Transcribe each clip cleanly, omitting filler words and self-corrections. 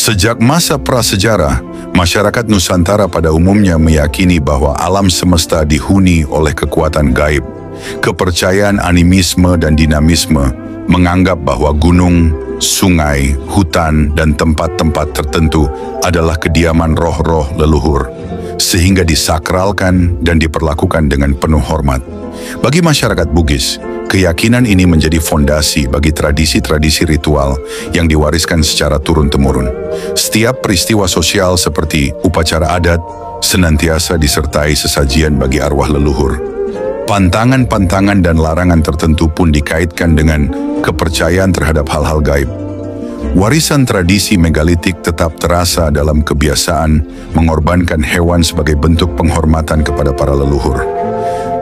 Sejak masa prasejarah, masyarakat Nusantara pada umumnya meyakini bahwa alam semesta dihuni oleh kekuatan gaib. Kepercayaan animisme dan dinamisme menganggap bahwa gunung, sungai, hutan, dan tempat-tempat tertentu adalah kediaman roh-roh leluhur, sehingga disakralkan dan diperlakukan dengan penuh hormat. Bagi masyarakat Bugis, keyakinan ini menjadi fondasi bagi tradisi-tradisi ritual yang diwariskan secara turun-temurun. Setiap peristiwa sosial seperti upacara adat senantiasa disertai sesajian bagi arwah leluhur. Pantangan-pantangan dan larangan tertentu pun dikaitkan dengan kepercayaan terhadap hal-hal gaib. Warisan tradisi megalitik tetap terasa dalam kebiasaan mengorbankan hewan sebagai bentuk penghormatan kepada para leluhur.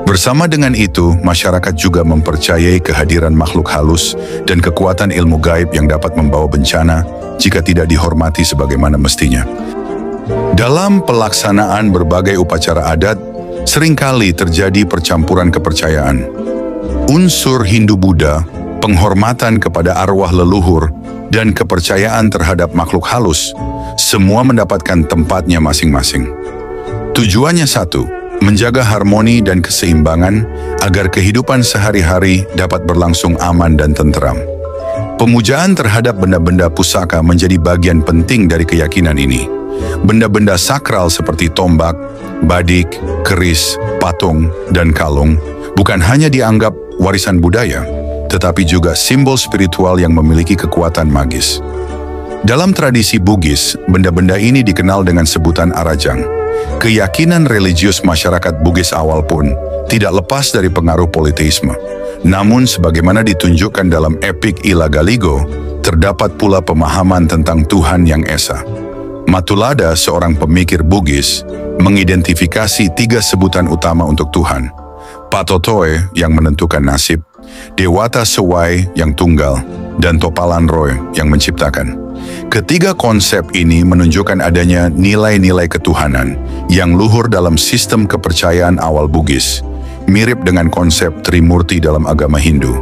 Bersama dengan itu, masyarakat juga mempercayai kehadiran makhluk halus dan kekuatan ilmu gaib yang dapat membawa bencana jika tidak dihormati sebagaimana mestinya. Dalam pelaksanaan berbagai upacara adat, seringkali terjadi percampuran kepercayaan. Unsur Hindu-Buddha, penghormatan kepada arwah leluhur, dan kepercayaan terhadap makhluk halus, semua mendapatkan tempatnya masing-masing. Tujuannya satu, menjaga harmoni dan keseimbangan agar kehidupan sehari-hari dapat berlangsung aman dan tentram. Pemujaan terhadap benda-benda pusaka menjadi bagian penting dari keyakinan ini. Benda-benda sakral seperti tombak, badik, keris, patung, dan kalung bukan hanya dianggap warisan budaya, tetapi juga simbol spiritual yang memiliki kekuatan magis. Dalam tradisi Bugis, benda-benda ini dikenal dengan sebutan arajang. Keyakinan religius masyarakat Bugis awal pun tidak lepas dari pengaruh politeisme. Namun sebagaimana ditunjukkan dalam epik Ila Galigo, terdapat pula pemahaman tentang Tuhan Yang Esa. Matulada, seorang pemikir Bugis, mengidentifikasi 3 sebutan utama untuk Tuhan. Patotoe yang menentukan nasib, Dewata Sewai yang tunggal, dan Topalan Roy yang menciptakan. Ketiga konsep ini menunjukkan adanya nilai-nilai ketuhanan yang luhur dalam sistem kepercayaan awal Bugis, mirip dengan konsep Trimurti dalam agama Hindu.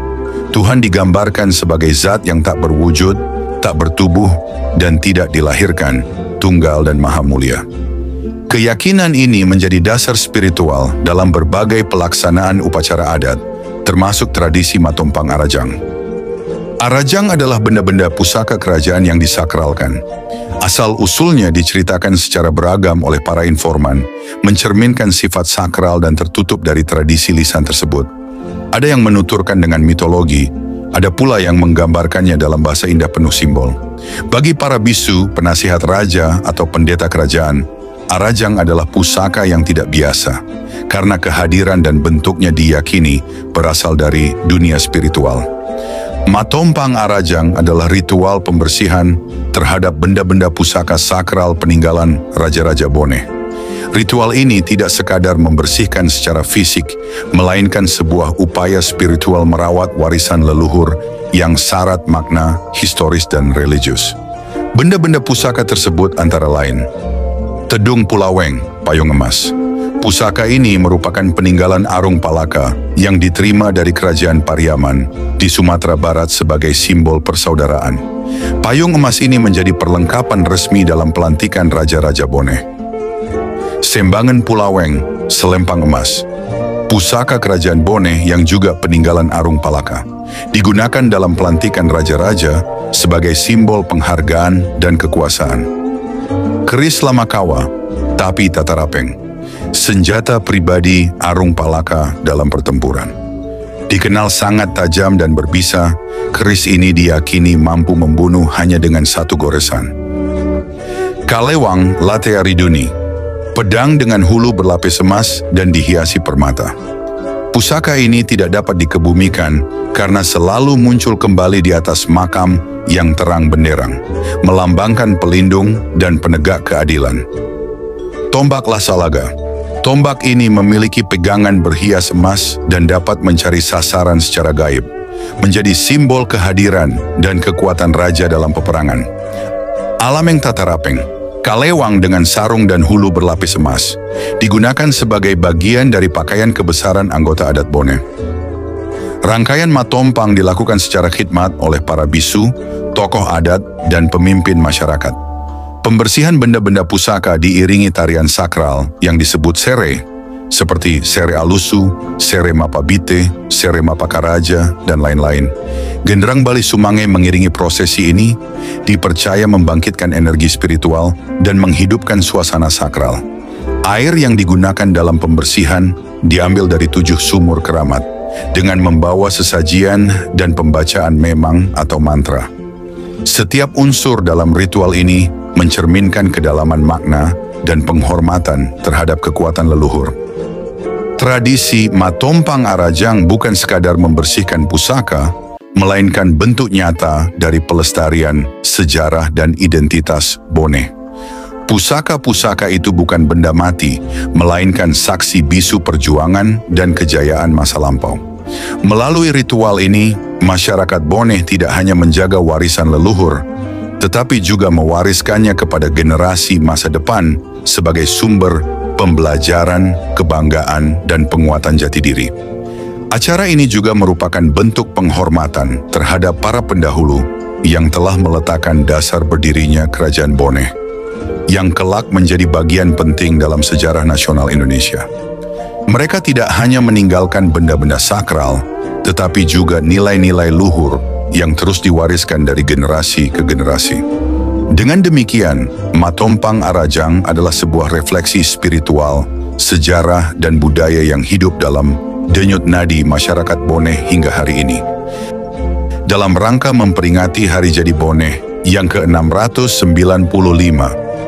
Tuhan digambarkan sebagai zat yang tak berwujud, tak bertubuh, dan tidak dilahirkan, tunggal dan maha mulia. Keyakinan ini menjadi dasar spiritual dalam berbagai pelaksanaan upacara adat, termasuk tradisi Matompang Arajang. Arajang adalah benda-benda pusaka kerajaan yang disakralkan. Asal-usulnya diceritakan secara beragam oleh para informan, mencerminkan sifat sakral dan tertutup dari tradisi lisan tersebut. Ada yang menuturkan dengan mitologi, ada pula yang menggambarkannya dalam bahasa indah penuh simbol. Bagi para bisu, penasihat raja atau pendeta kerajaan, arajang adalah pusaka yang tidak biasa, karena kehadiran dan bentuknya diyakini berasal dari dunia spiritual. Matompang Arajang adalah ritual pembersihan terhadap benda-benda pusaka sakral peninggalan Raja-Raja Bone. Ritual ini tidak sekadar membersihkan secara fisik, melainkan sebuah upaya spiritual merawat warisan leluhur yang syarat makna historis dan religius. Benda-benda pusaka tersebut antara lain: Tedung Pulaweng, payung emas. Pusaka ini merupakan peninggalan Arung Palaka yang diterima dari Kerajaan Pariaman di Sumatera Barat sebagai simbol persaudaraan. Payung emas ini menjadi perlengkapan resmi dalam pelantikan Raja-Raja Bone. Sembangan Pulaweng, selempang emas. Pusaka Kerajaan Bone yang juga peninggalan Arung Palaka. Digunakan dalam pelantikan Raja-Raja sebagai simbol penghargaan dan kekuasaan. Keris Lamakawa, tapi Tatarapeng. Senjata pribadi Arung Palaka dalam pertempuran. Dikenal sangat tajam dan berbisa, keris ini diyakini mampu membunuh hanya dengan satu goresan. Kalewang Latea Riduni, pedang dengan hulu berlapis emas dan dihiasi permata. Pusaka ini tidak dapat dikebumikan karena selalu muncul kembali di atas makam yang terang benderang, melambangkan pelindung dan penegak keadilan. Tombak Lasalaga. Tombak ini memiliki pegangan berhias emas dan dapat mencari sasaran secara gaib, menjadi simbol kehadiran dan kekuatan raja dalam peperangan. Alameng Tatarapeng, kalewang dengan sarung dan hulu berlapis emas, digunakan sebagai bagian dari pakaian kebesaran anggota adat Bone. Rangkaian matompang dilakukan secara khidmat oleh para bisu, tokoh adat, dan pemimpin masyarakat. Pembersihan benda-benda pusaka diiringi tarian sakral yang disebut sere, seperti sere alusu, sere mapabite, sere mapakaraja, dan lain-lain. Genderang Bali Sumange mengiringi prosesi ini dipercaya membangkitkan energi spiritual dan menghidupkan suasana sakral. Air yang digunakan dalam pembersihan diambil dari 7 sumur keramat dengan membawa sesajian dan pembacaan memang atau mantra. Setiap unsur dalam ritual ini mencerminkan kedalaman makna dan penghormatan terhadap kekuatan leluhur. Tradisi Matompang Arajang bukan sekadar membersihkan pusaka, melainkan bentuk nyata dari pelestarian sejarah dan identitas Bone. Pusaka-pusaka itu bukan benda mati, melainkan saksi bisu perjuangan dan kejayaan masa lampau. Melalui ritual ini, masyarakat Bone tidak hanya menjaga warisan leluhur, tetapi juga mewariskannya kepada generasi masa depan sebagai sumber pembelajaran, kebanggaan, dan penguatan jati diri. Acara ini juga merupakan bentuk penghormatan terhadap para pendahulu yang telah meletakkan dasar berdirinya Kerajaan Bone, yang kelak menjadi bagian penting dalam sejarah nasional Indonesia. Mereka tidak hanya meninggalkan benda-benda sakral, tetapi juga nilai-nilai luhur yang terus diwariskan dari generasi ke generasi. Dengan demikian, Matompang Arajang adalah sebuah refleksi spiritual, sejarah, dan budaya yang hidup dalam denyut nadi masyarakat Bone hingga hari ini. Dalam rangka memperingati Hari Jadi Bone yang ke-695,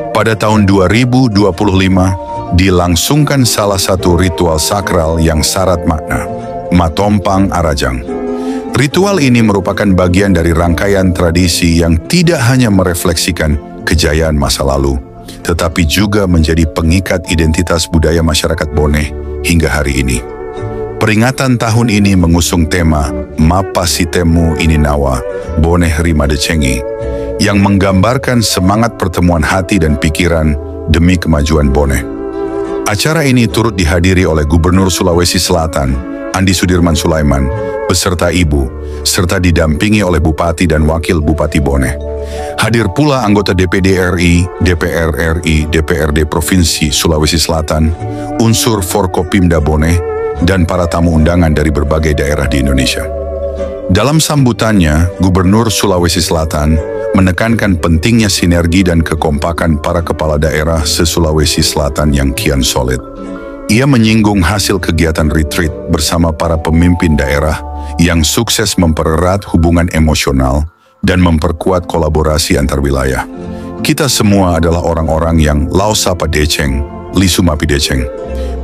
pada tahun 2025 dilangsungkan salah satu ritual sakral yang syarat makna, Matompang Arajang. Ritual ini merupakan bagian dari rangkaian tradisi yang tidak hanya merefleksikan kejayaan masa lalu, tetapi juga menjadi pengikat identitas budaya masyarakat Bone hingga hari ini. Peringatan tahun ini mengusung tema Mapasitemu Ininawa Bone Rima Decengi, yang menggambarkan semangat pertemuan hati dan pikiran demi kemajuan Bone. Acara ini turut dihadiri oleh Gubernur Sulawesi Selatan, Andi Sudirman Sulaiman, beserta Ibu, serta didampingi oleh Bupati dan Wakil Bupati Bone. Hadir pula anggota DPD RI, DPR RI, DPRD Provinsi Sulawesi Selatan, unsur Forkopimda Bone, dan para tamu undangan dari berbagai daerah di Indonesia. Dalam sambutannya, Gubernur Sulawesi Selatan menekankan pentingnya sinergi dan kekompakan para kepala daerah se-Sulawesi Selatan yang kian solid. Ia menyinggung hasil kegiatan retreat bersama para pemimpin daerah yang sukses mempererat hubungan emosional dan memperkuat kolaborasi antar wilayah. Kita semua adalah orang-orang yang lau sapa deceng, lisu mapi deceng.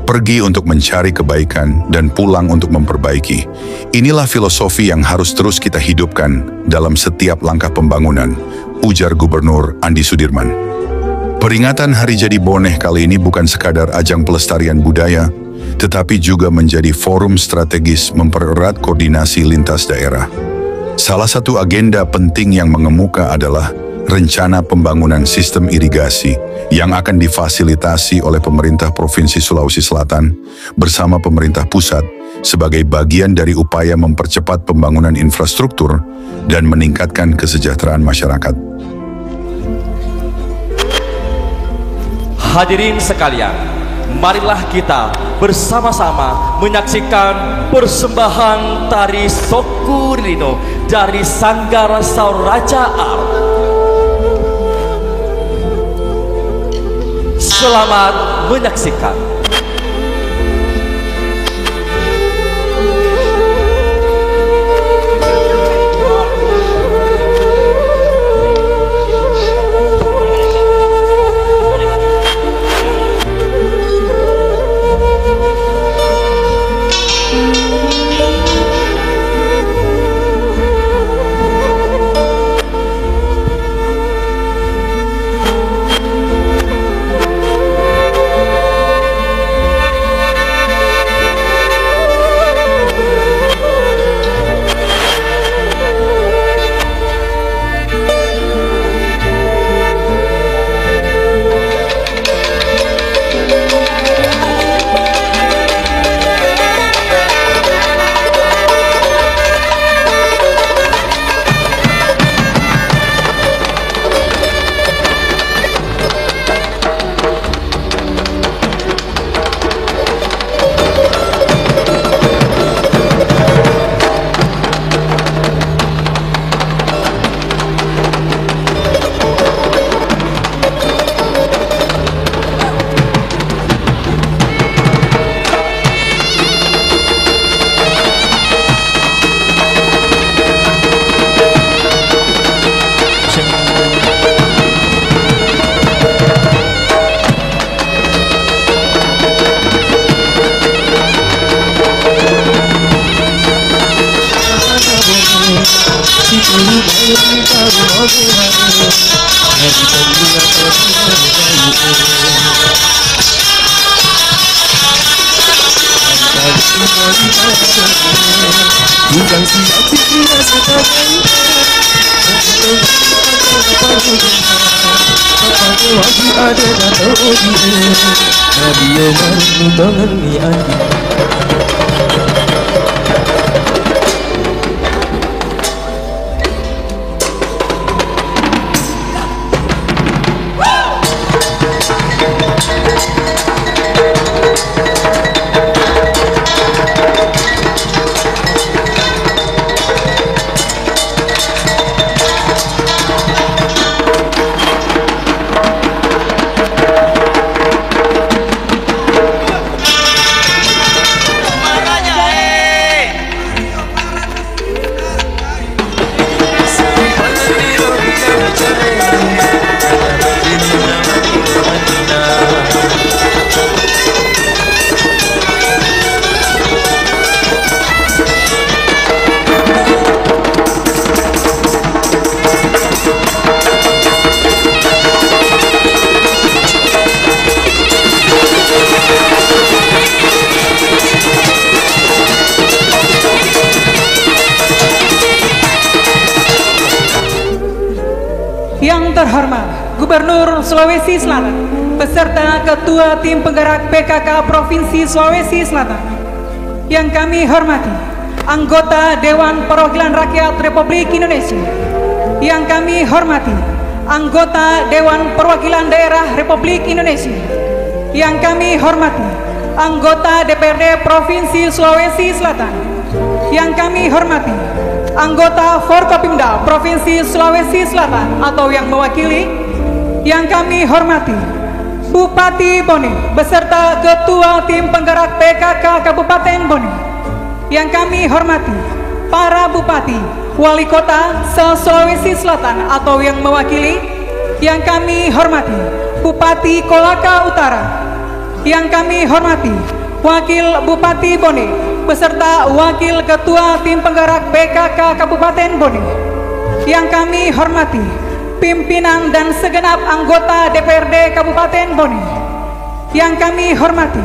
Pergi untuk mencari kebaikan dan pulang untuk memperbaiki. Inilah filosofi yang harus terus kita hidupkan dalam setiap langkah pembangunan, ujar Gubernur Andi Sudirman. Peringatan Hari Jadi Bone kali ini bukan sekadar ajang pelestarian budaya, tetapi juga menjadi forum strategis mempererat koordinasi lintas daerah. Salah satu agenda penting yang mengemuka adalah rencana pembangunan sistem irigasi yang akan difasilitasi oleh pemerintah Provinsi Sulawesi Selatan bersama pemerintah pusat sebagai bagian dari upaya mempercepat pembangunan infrastruktur dan meningkatkan kesejahteraan masyarakat. Hadirin sekalian, marilah kita bersama-sama menyaksikan persembahan tari Sokurino dari Sanggar Sauraja Art. Selamat menyaksikan. Bukan siapa kira sekarang apa lagi ada atau dia Nabi Omar nutangan ni andi Yang terhormat Gubernur Sulawesi Selatan beserta Ketua Tim Penggerak PKK Provinsi Sulawesi Selatan. Yang kami hormati anggota Dewan Perwakilan Rakyat Republik Indonesia. Yang kami hormati anggota Dewan Perwakilan Daerah Republik Indonesia. Yang kami hormati anggota DPRD Provinsi Sulawesi Selatan. Yang kami hormati anggota Forkopimda Provinsi Sulawesi Selatan atau yang mewakili. Yang kami hormati Bupati Bone beserta Ketua Tim Penggerak PKK Kabupaten Bone. Yang kami hormati para Bupati Wali Kota se-Sulawesi Selatan atau yang mewakili. Yang kami hormati Bupati Kolaka Utara. Yang kami hormati Wakil Bupati Bone beserta Wakil Ketua Tim Penggerak PKK Kabupaten Bone. Yang kami hormati pimpinan dan segenap anggota DPRD Kabupaten Bone. Yang kami hormati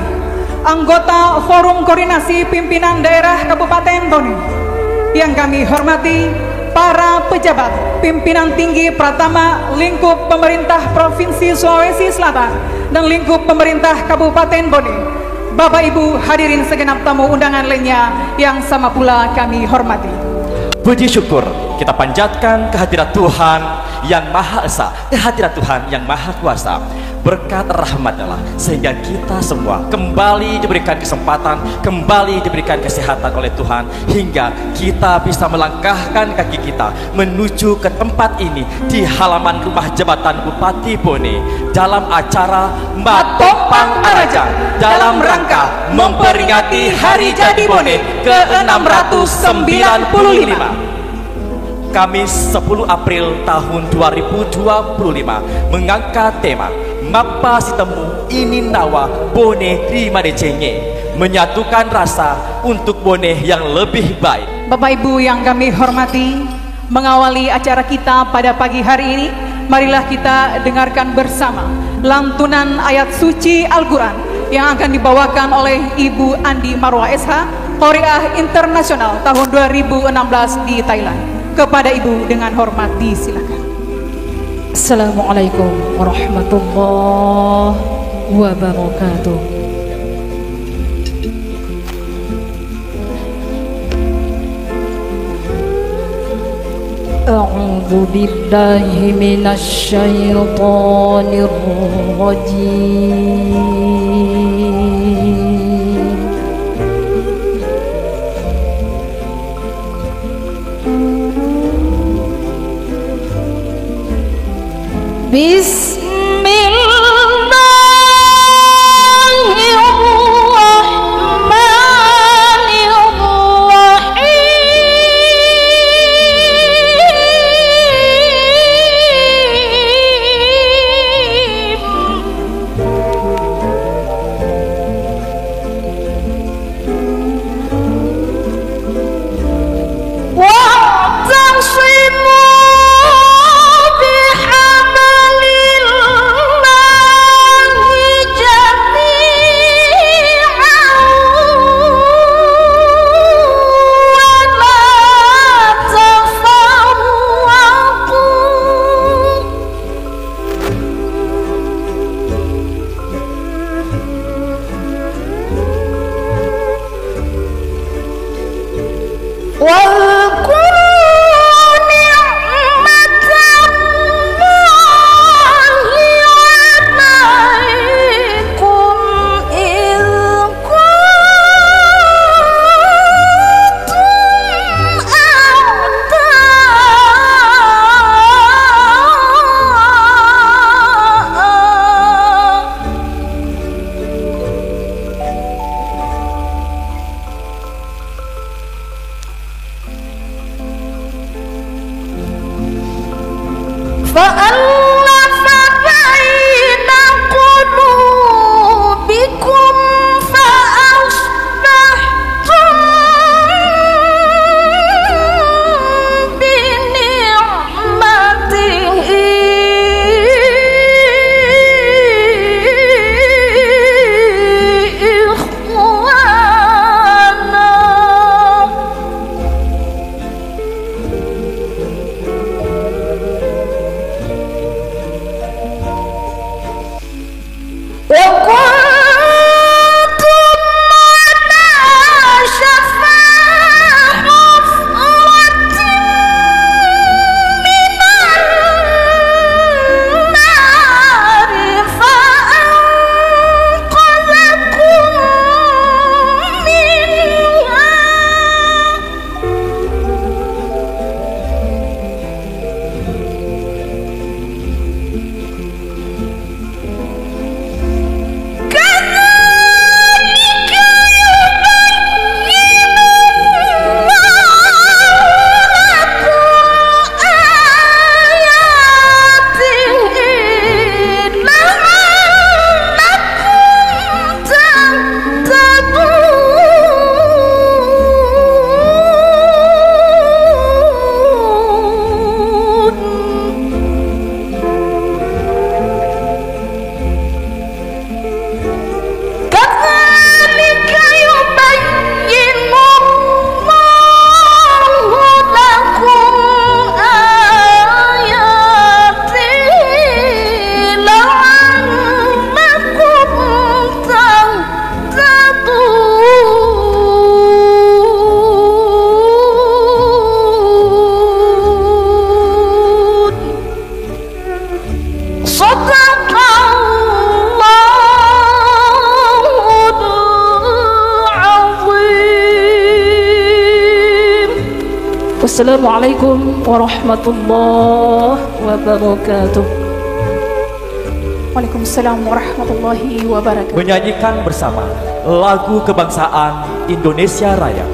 anggota Forum Koordinasi Pimpinan Daerah Kabupaten Bone. Yang kami hormati para pejabat pimpinan tinggi Pratama lingkup pemerintah Provinsi Sulawesi Selatan dan lingkup pemerintah Kabupaten Bone. Bapak Ibu hadirin segenap tamu undangan lainnya yang sama pula kami hormati. Puji syukur kita panjatkan kehadirat Tuhan yang Maha Esa, kehadirat Tuhan yang Maha Kuasa. Berkat rahmat-Nya sehingga kita semua kembali diberikan kesempatan, kembali diberikan kesehatan oleh Tuhan, hingga kita bisa melangkahkan kaki kita menuju ke tempat ini di halaman rumah jabatan Bupati Bone dalam acara Matopang Arajang dalam rangka memperingati Hari Jadi Bone ke-695. Kamis 10 April tahun 2025 mengangkat tema Mapa Sitemu Ini Nawa Bone Rimadecenge, menyatukan rasa untuk Bone yang lebih baik. Bapak Ibu yang kami hormati, mengawali acara kita pada pagi hari ini, marilah kita dengarkan bersama lantunan ayat suci Al-Quran yang akan dibawakan oleh Ibu Andi Marwa SH, Qori'ah Internasional tahun 2016 di Thailand. Kepada Ibu dengan hormat disilakan. Assalamualaikum warahmatullahi wabarakatuh. A'udzu billahi minasy syaithanir rajim. Bismillahirrahmanirrahim. فألف بين قلوبكم فأصبحتم بنعمته Assalamualaikum warahmatullahi wabarakatuh. Waalaikumsalam warahmatullahi wabarakatuh. Menyanyikan bersama lagu kebangsaan Indonesia Raya.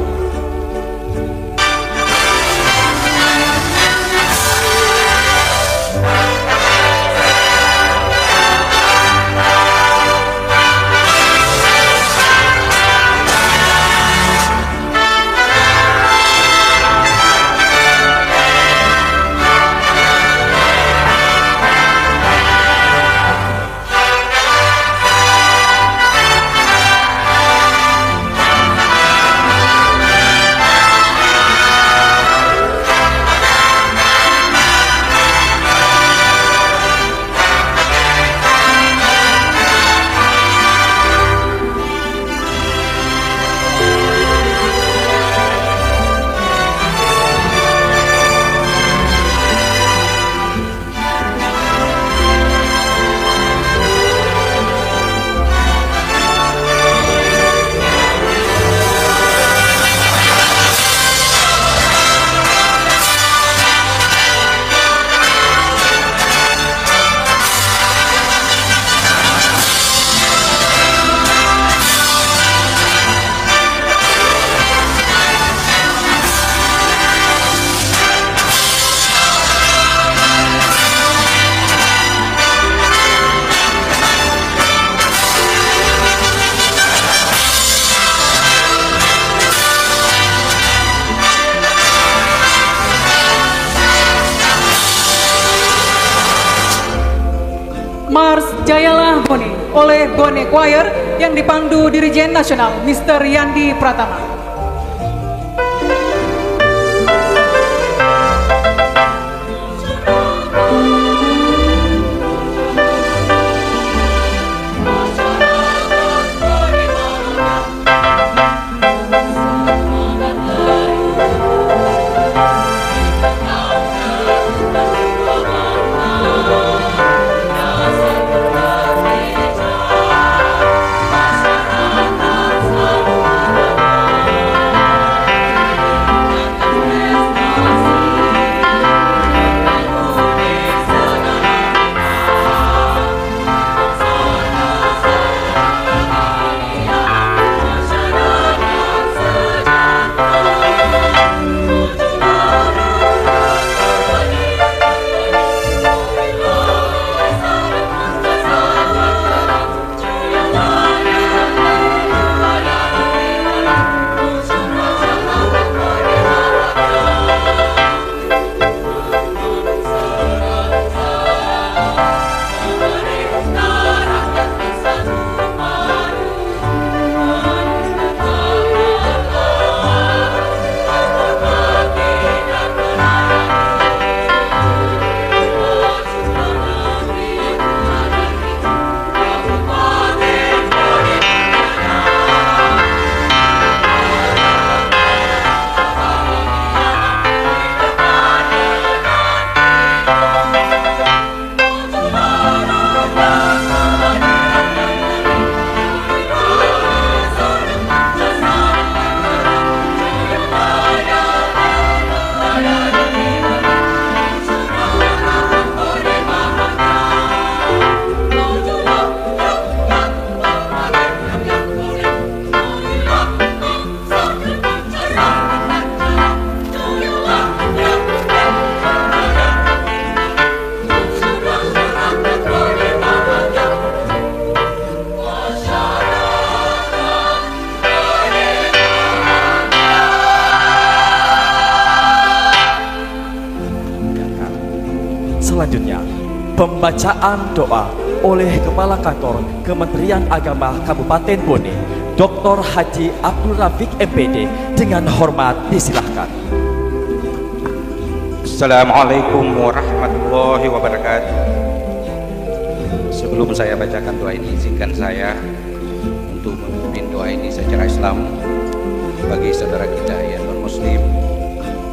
Mars Jayalah Bone oleh Bone Choir yang dipandu Dirijen Nasional Mr. Yandi Pratama. Selanjutnya, pembacaan doa oleh Kepala Kantor Kementerian Agama Kabupaten Bone, Dr. Haji Abdul Rafiq MPD, dengan hormat disilahkan. Assalamualaikum warahmatullahi wabarakatuh. Sebelum saya bacakan doa ini, izinkan saya untuk memimpin doa ini secara Islam bagi saudara kita yang non-muslim.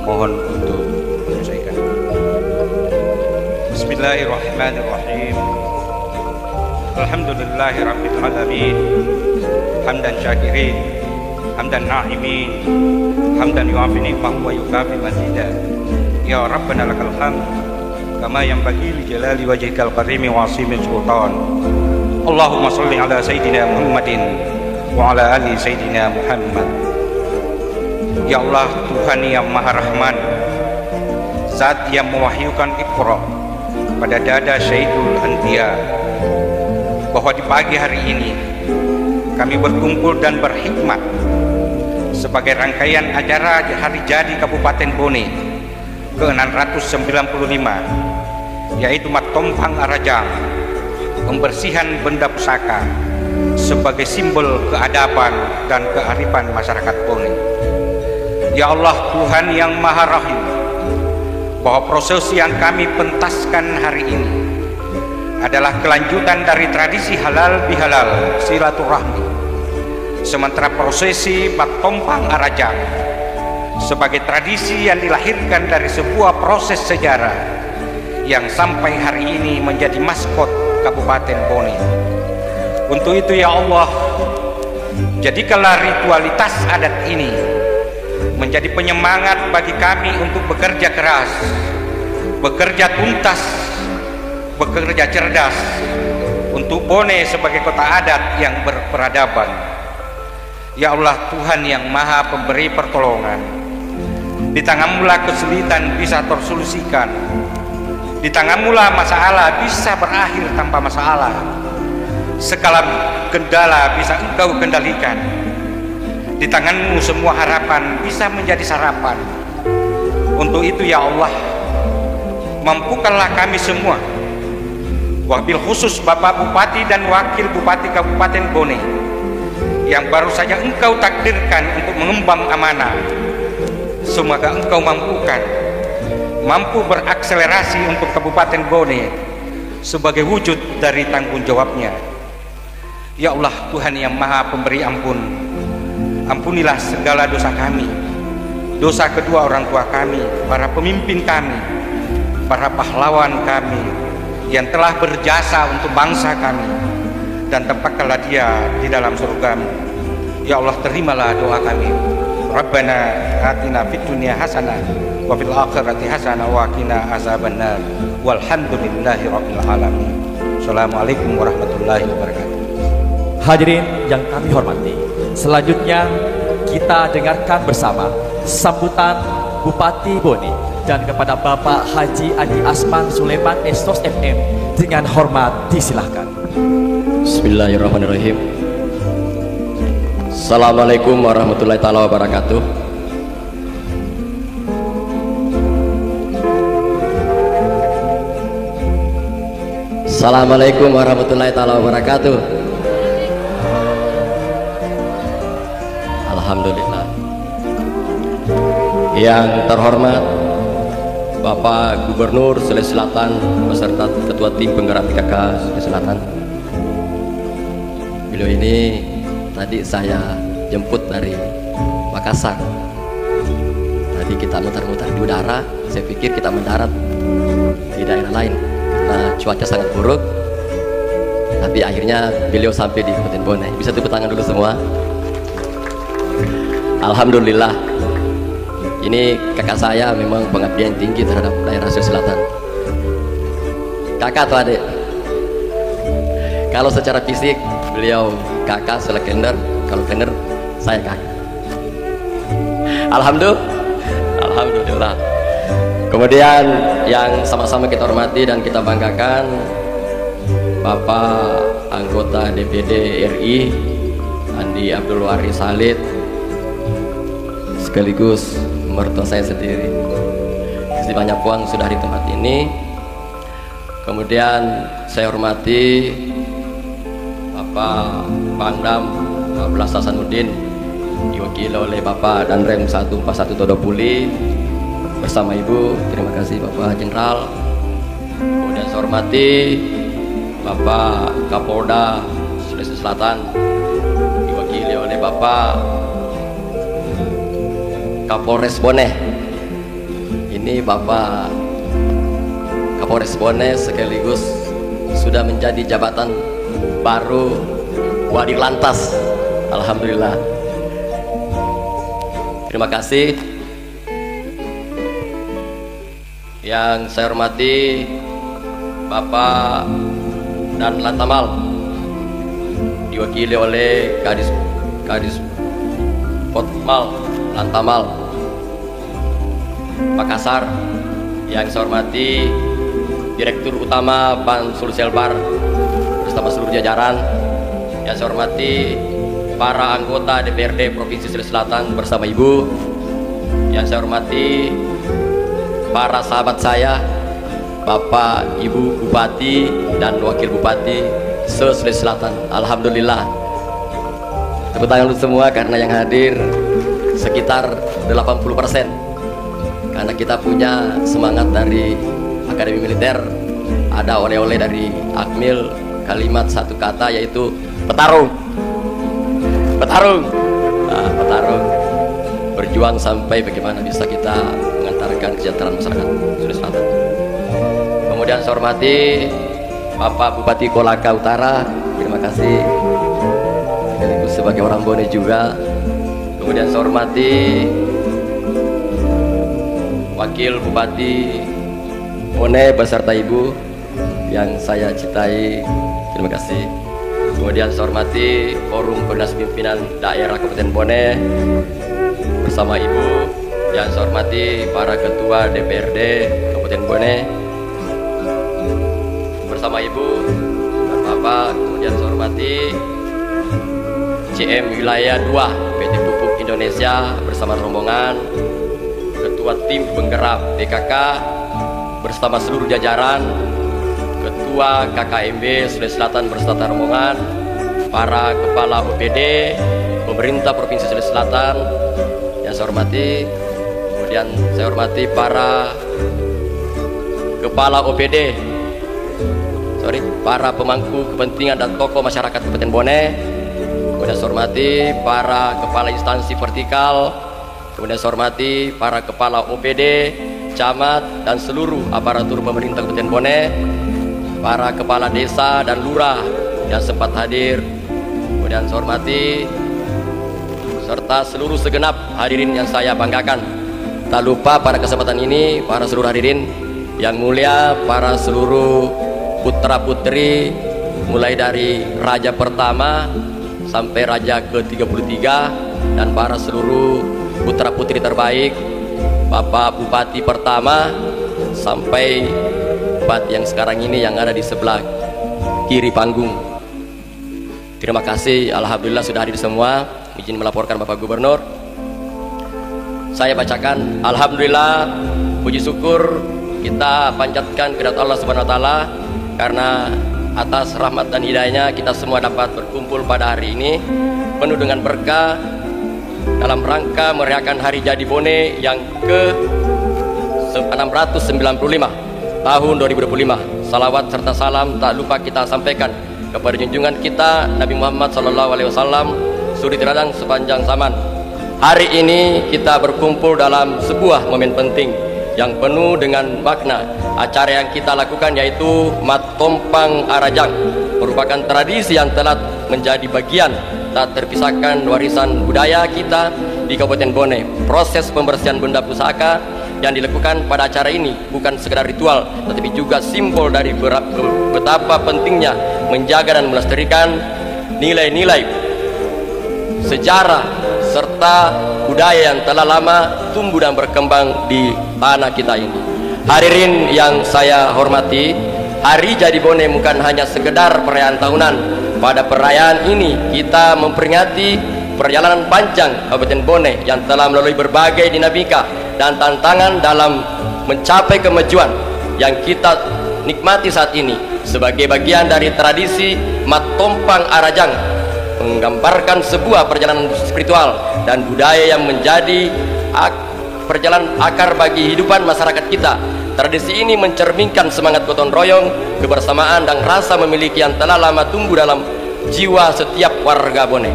Mohon untuk menyelesaikan. Bismillahirrahmanirrahim. Alhamdulillahirabbil alamin. Hamdan syakirin, hamdan na'imin, hamdan yu'afi ni'mahu wa yukafi mazidah. Ya Rabbana lakal hamd kama yanbaghi li jalali wajhikal karimi wa asimil sultan. Allahumma shalli ala sayyidina Muhammadin wa ala ali sayyidina Muhammad. Ya Allah, Tuhan yang Maha Rahman, Zat yang mewahyukan Iqra pada dada Sayyidul Anbiya, bahwa di pagi hari ini kami berkumpul dan berhikmat sebagai rangkaian acara Hari Jadi Kabupaten Bone ke-695, yaitu Matompang Arajang, pembersihan benda pusaka sebagai simbol keadaban dan kearifan masyarakat Bone. Ya Allah, Tuhan yang Maha Rahim, bahwa prosesi yang kami pentaskan hari ini adalah kelanjutan dari tradisi halal bihalal silaturahmi, sementara prosesi Matompang Arajang sebagai tradisi yang dilahirkan dari sebuah proses sejarah yang sampai hari ini menjadi maskot Kabupaten Bone. Untuk itu ya Allah, jadikanlah ritualitas adat ini menjadi penyemangat bagi kami untuk bekerja keras, bekerja tuntas, bekerja cerdas untuk Bone sebagai kota adat yang berperadaban. Ya Allah, Tuhan yang Maha Pemberi pertolongan, di tangan-Mu kesulitan bisa tersolusikan, di tangan-Mu masalah bisa berakhir tanpa masalah, segala kendala bisa Engkau kendalikan. Di tangan-Mu semua harapan bisa menjadi sarapan. Untuk itu ya Allah, mampukanlah kami semua, wabil khusus Bapak Bupati dan Wakil Bupati Kabupaten Bone yang baru saja Engkau takdirkan untuk mengemban amanah. Semoga Engkau mampu berakselerasi untuk Kabupaten Bone sebagai wujud dari tanggung jawabnya. Ya Allah, Tuhan yang Maha Pemberi ampun, ampunilah segala dosa kami, dosa kedua orang tua kami, para pemimpin kami, para pahlawan kami yang telah berjasa untuk bangsa kami, dan tempatkanlah dia di dalam surga-Mu. Ya Allah, terimalah doa kami. Rabbana atina fid dunya hasanah wa fil akhirati hasanah wa qina azabannar. Walhamdulillahirabbil alamin. Assalamualaikum warahmatullahi wabarakatuh. Hadirin yang kami hormati, selanjutnya kita dengarkan bersama sambutan Bupati Bone dan kepada Bapak Haji Adi Asman Sulaiman Estos MM dengan hormat disilahkan. Bismillahirrahmanirrahim. Assalamualaikum warahmatullahi taala wabarakatuh. Assalamualaikum warahmatullahi taala wabarakatuh. Alhamdulillah. Yang terhormat Bapak Gubernur Sulawesi Selatan beserta Ketua Tim Penggerak PKK Sulawesi Selatan. Beliau ini tadi saya jemput dari Makassar. Tadi kita muter-muter di udara, saya pikir kita mendarat di daerah lain karena cuaca sangat buruk. Tapi akhirnya beliau sampai di Kabupaten Bone. Bisa tepuk tangan dulu semua. Alhamdulillah. Ini kakak saya memang pengabdian tinggi terhadap daerah Sulawesi Selatan. Kakak atau adik? Kalau secara fisik beliau kakak selekender, kalau kender saya kakak. Alhamdulillah. Kemudian yang sama-sama kita hormati dan kita banggakan, Bapak anggota DPD RI Andi Abdul Waris Halid, sekaligus mertua saya sendiri. Istri banyak uang sudah di tempat ini. Kemudian saya hormati Bapak Pangdam Belas Hasanuddin, diwakili oleh Bapak Danrem 141 Todopuli bersama Ibu. Terima kasih Bapak Jenderal. Kemudian saya hormati Bapak Kapolda Sulawesi Selatan, diwakili oleh Bapak Kapolres Bone. Ini Bapak Kapolres Bone sekaligus sudah menjadi jabatan baru Wadir Lantas. Alhamdulillah. Terima kasih. Yang saya hormati Bapak dan Lantamal, diwakili oleh Kadis Potmal Lantamal Makassar. Yang saya hormati Direktur Utama Ban Sulselbar bersama seluruh jajaran. Yang saya hormati para anggota DPRD Provinsi Sulawesi Selatan bersama Ibu. Yang saya hormati para sahabat saya, Bapak, Ibu Bupati dan Wakil Bupati se-Sulawesi Selatan. Alhamdulillah. Tepuk tangan untuk semua karena yang hadir sekitar 80%. Karena kita punya semangat dari Akademi Militer, ada oleh-oleh dari Akmil, kalimat satu kata yaitu petarung. Petarung. Nah, petarung. Berjuang sampai bagaimana bisa kita mengantarkan kesejahteraan masyarakat Sulawesi Selatan. Kemudian saya hormati Bapak Bupati Kolaka Utara, terima kasih. Sekaligus sebagai orang Bone juga. Kemudian saya hormati Wakil Bupati Bone beserta Ibu yang saya cintai, terima kasih. Kemudian saya hormati Forum Koordinasi Pimpinan Daerah Kabupaten Bone bersama Ibu. Yang saya hormati para ketua DPRD Kabupaten Bone bersama Ibu dan Bapak. Kemudian saya hormati CM Wilayah 2 PT Pupuk Indonesia bersama rombongan, Ketua Tim Penggerak PKK bersama seluruh jajaran, Ketua KKMB Sulawesi Selatan beserta rombongan, para Kepala OPD Pemerintah Provinsi Sulawesi Selatan yang saya hormati. Kemudian saya hormati para Kepala OPD, para pemangku kepentingan dan tokoh masyarakat Kabupaten Bone. Kemudian saya hormati para Kepala Instansi Vertikal. Kemudian saya hormati para Kepala OPD, Camat dan seluruh aparatur pemerintah Kabupaten Bone, para Kepala Desa dan Lurah yang sempat hadir. Kemudian saya hormati serta seluruh segenap hadirin yang saya banggakan. Tak lupa pada kesempatan ini para seluruh hadirin yang mulia, para seluruh putra putri mulai dari raja pertama sampai raja ke-33 dan para seluruh putra putri terbaik, Bapak Bupati pertama sampai Bupati yang sekarang ini yang ada di sebelah kiri panggung. Terima kasih, alhamdulillah sudah hadir semua. Izin melaporkan Bapak Gubernur. Saya bacakan, alhamdulillah, puji syukur kita panjatkan kehadirat Allah Subhanahu wa taala karena atas rahmat dan hidayahnya kita semua dapat berkumpul pada hari ini penuh dengan berkah dalam rangka merayakan Hari Jadi Bone yang ke-695 tahun 2025. Salawat serta salam tak lupa kita sampaikan kepada junjungan kita Nabi Muhammad SAW, suri teladan sepanjang zaman. Hari ini kita berkumpul dalam sebuah momen penting yang penuh dengan makna. Acara yang kita lakukan yaitu Mat Tompang Arajang, merupakan tradisi yang telah menjadi bagian tak terpisahkan warisan budaya kita di Kabupaten Bone. Proses pembersihan benda pusaka yang dilakukan pada acara ini bukan sekedar ritual, tetapi juga simbol dari betapa pentingnya menjaga dan melestarikan nilai-nilai sejarah serta budaya yang telah lama tumbuh dan berkembang di tanah kita ini. Hadirin yang saya hormati, Hari Jadi Bone bukan hanya sekedar perayaan tahunan. Pada perayaan ini kita memperingati perjalanan panjang Kabupaten Bone yang telah melalui berbagai dinamika dan tantangan dalam mencapai kemajuan yang kita nikmati saat ini sebagai bagian dari tradisi Matompang Arajang, menggambarkan sebuah perjalanan spiritual dan budaya yang menjadi perjalanan akar bagi kehidupan masyarakat kita. Tradisi ini mencerminkan semangat gotong royong, kebersamaan, dan rasa memiliki yang telah lama tumbuh dalam jiwa setiap warga Bone.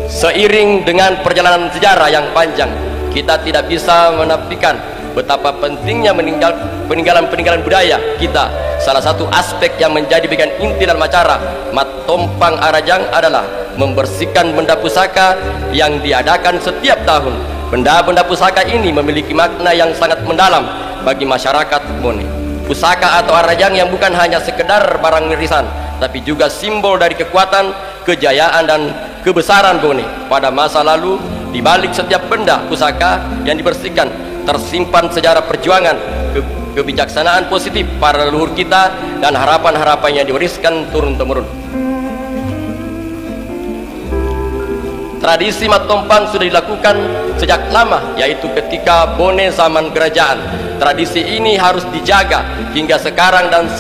Seiring dengan perjalanan sejarah yang panjang, kita tidak bisa menafikan betapa pentingnya peninggalan budaya kita. Salah satu aspek yang menjadi bagian inti dalam acara Matompang Arajang adalah membersihkan benda pusaka yang diadakan setiap tahun. Benda-benda pusaka ini memiliki makna yang sangat mendalam bagi masyarakat Bone. Pusaka atau arajang yang bukan hanya sekedar barang warisan, tapi juga simbol dari kekuatan, kejayaan, dan kebesaran Bone. Pada masa lalu, di balik setiap benda pusaka yang dibersihkan tersimpan sejarah perjuangan, kebijaksanaan positif para leluhur kita, dan harapan-harapan yang diwariskan turun-temurun. Tradisi Matompang sudah dilakukan sejak lama, yaitu ketika Bone zaman kerajaan. Tradisi ini harus dijaga hingga sekarang dan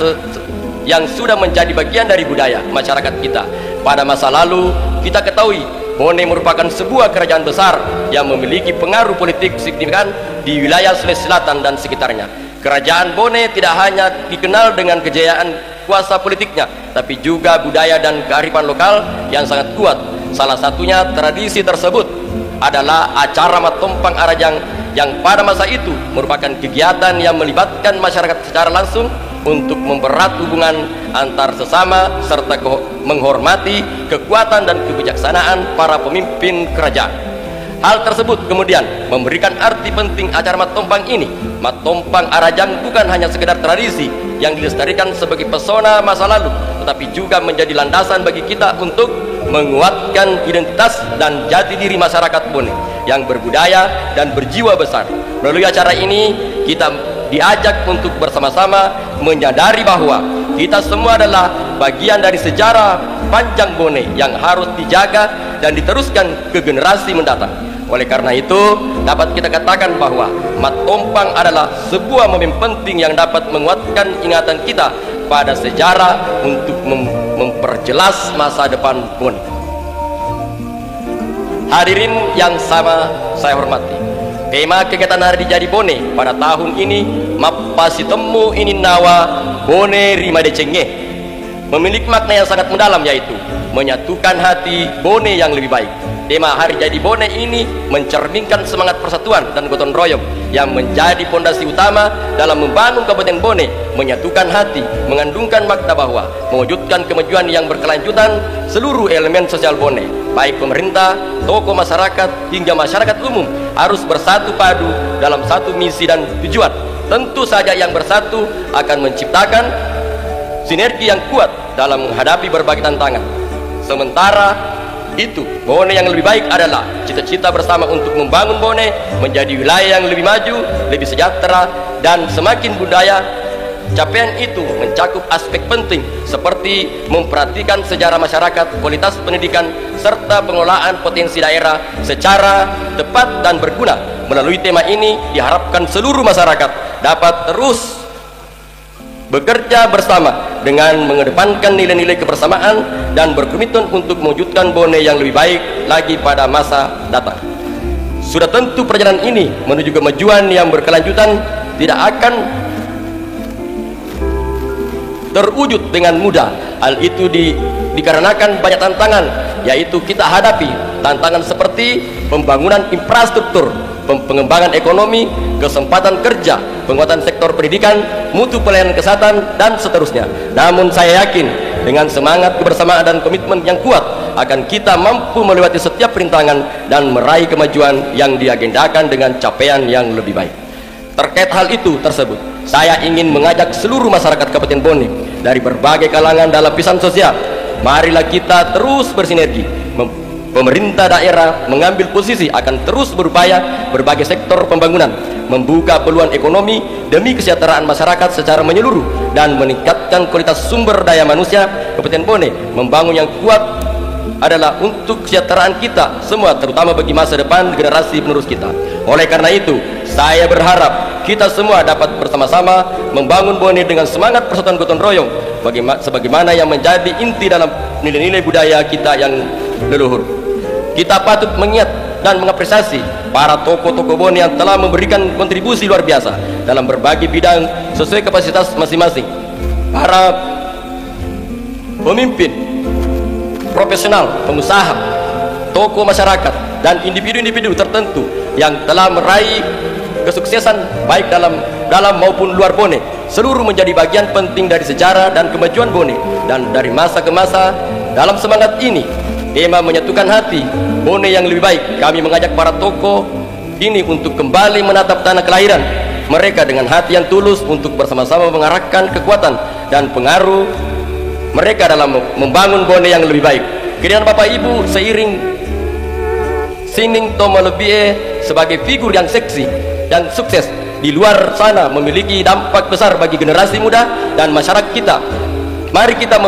yang sudah menjadi bagian dari budaya masyarakat kita. Pada masa lalu, kita ketahui Bone merupakan sebuah kerajaan besar yang memiliki pengaruh politik signifikan di wilayah Sulawesi Selatan dan sekitarnya. Kerajaan Bone tidak hanya dikenal dengan kejayaan kuasa politiknya, tapi juga budaya dan kearifan lokal yang sangat kuat. Salah satunya tradisi tersebut adalah acara Matompang Arajang yang pada masa itu merupakan kegiatan yang melibatkan masyarakat secara langsung untuk mempererat hubungan antar sesama serta menghormati kekuatan dan kebijaksanaan para pemimpin kerajaan. Hal tersebut kemudian memberikan arti penting acara Matompang ini. Matompang Arajang bukan hanya sekedar tradisi yang dilestarikan sebagai pesona masa lalu, tetapi juga menjadi landasan bagi kita untuk menguatkan identitas dan jati diri masyarakat Bone yang berbudaya dan berjiwa besar. Melalui acara ini kita diajak untuk bersama-sama menyadari bahwa kita semua adalah bagian dari sejarah panjang Bone yang harus dijaga dan diteruskan ke generasi mendatang. Oleh karena itu, dapat kita katakan bahwa Matompang adalah sebuah momen penting yang dapat menguatkan ingatan kita pada sejarah untuk memperjelas masa depan Bone. Hadirin yang sama saya hormati, tema kegiatan Hari Jadi Bone pada tahun ini Mapasitemu ini nawa Bone Rima Decenge memiliki makna yang sangat mendalam, yaitu menyatukan hati Bone yang lebih baik. Tema Hari Jadi Bone ini mencerminkan semangat persatuan dan gotong royong yang menjadi fondasi utama dalam membangun Kabupaten Bone, menyatukan hati, mengandungkan makna bahwa mewujudkan kemajuan yang berkelanjutan seluruh elemen sosial Bone, baik pemerintah, tokoh masyarakat, hingga masyarakat umum harus bersatu padu dalam satu misi dan tujuan. Tentu saja yang bersatu akan menciptakan sinergi yang kuat dalam menghadapi berbagai tantangan. Sementara itu, Bone yang lebih baik adalah cita-cita bersama untuk membangun Bone menjadi wilayah yang lebih maju, lebih sejahtera, dan semakin budaya. Capaian itu mencakup aspek penting seperti memperhatikan sejarah masyarakat, kualitas pendidikan, serta pengelolaan potensi daerah secara tepat dan berguna. Melalui tema ini diharapkan seluruh masyarakat dapat terus bekerja bersama dengan mengedepankan nilai-nilai kebersamaan dan berkomitmen untuk mewujudkan Bone yang lebih baik lagi pada masa datang. Sudah tentu perjalanan ini menuju kemajuan yang berkelanjutan tidak akan terwujud dengan mudah. Hal itu dikarenakan banyak tantangan, yaitu kita hadapi tantangan seperti pembangunan infrastruktur, pengembangan ekonomi, kesempatan kerja, penguatan sektor pendidikan, mutu pelayanan kesehatan, dan seterusnya. Namun saya yakin dengan semangat kebersamaan dan komitmen yang kuat akan kita mampu melewati setiap rintangan dan meraih kemajuan yang diagendakan dengan capaian yang lebih baik. Terkait hal itu tersebut, saya ingin mengajak seluruh masyarakat Kabupaten Bone dari berbagai kalangan dalam lapisan sosial. Marilah kita terus bersinergi. Pemerintah daerah mengambil posisi akan terus berupaya berbagai sektor pembangunan, membuka peluang ekonomi demi kesejahteraan masyarakat secara menyeluruh dan meningkatkan kualitas sumber daya manusia. Kabupaten Bone membangun yang kuat adalah untuk kesejahteraan kita semua, terutama bagi masa depan generasi penerus kita. Oleh karena itu, saya berharap kita semua dapat bersama-sama membangun Bone dengan semangat persatuan gotong royong sebagaimana yang menjadi inti dalam nilai-nilai budaya kita yang leluhur. Kita patut mengingat dan mengapresiasi para tokoh-tokoh Bone yang telah memberikan kontribusi luar biasa dalam berbagai bidang sesuai kapasitas masing-masing. Para pemimpin profesional, pengusaha, tokoh masyarakat, dan individu-individu tertentu yang telah meraih kesuksesan baik dalam maupun luar Bone, seluruh menjadi bagian penting dari sejarah dan kemajuan Bone. Dan dari masa ke masa, dalam semangat ini, tema menyatukan hati Bone yang lebih baik, kami mengajak para tokoh ini untuk kembali menatap tanah kelahiran mereka dengan hati yang tulus untuk bersama-sama mengarahkan kekuatan dan pengaruh mereka dalam membangun Bone yang lebih baik. Kemudian Bapak Ibu, seiring Sining Tomo Lebie sebagai figur yang seksi dan sukses di luar sana memiliki dampak besar bagi generasi muda dan masyarakat kita. Mari kita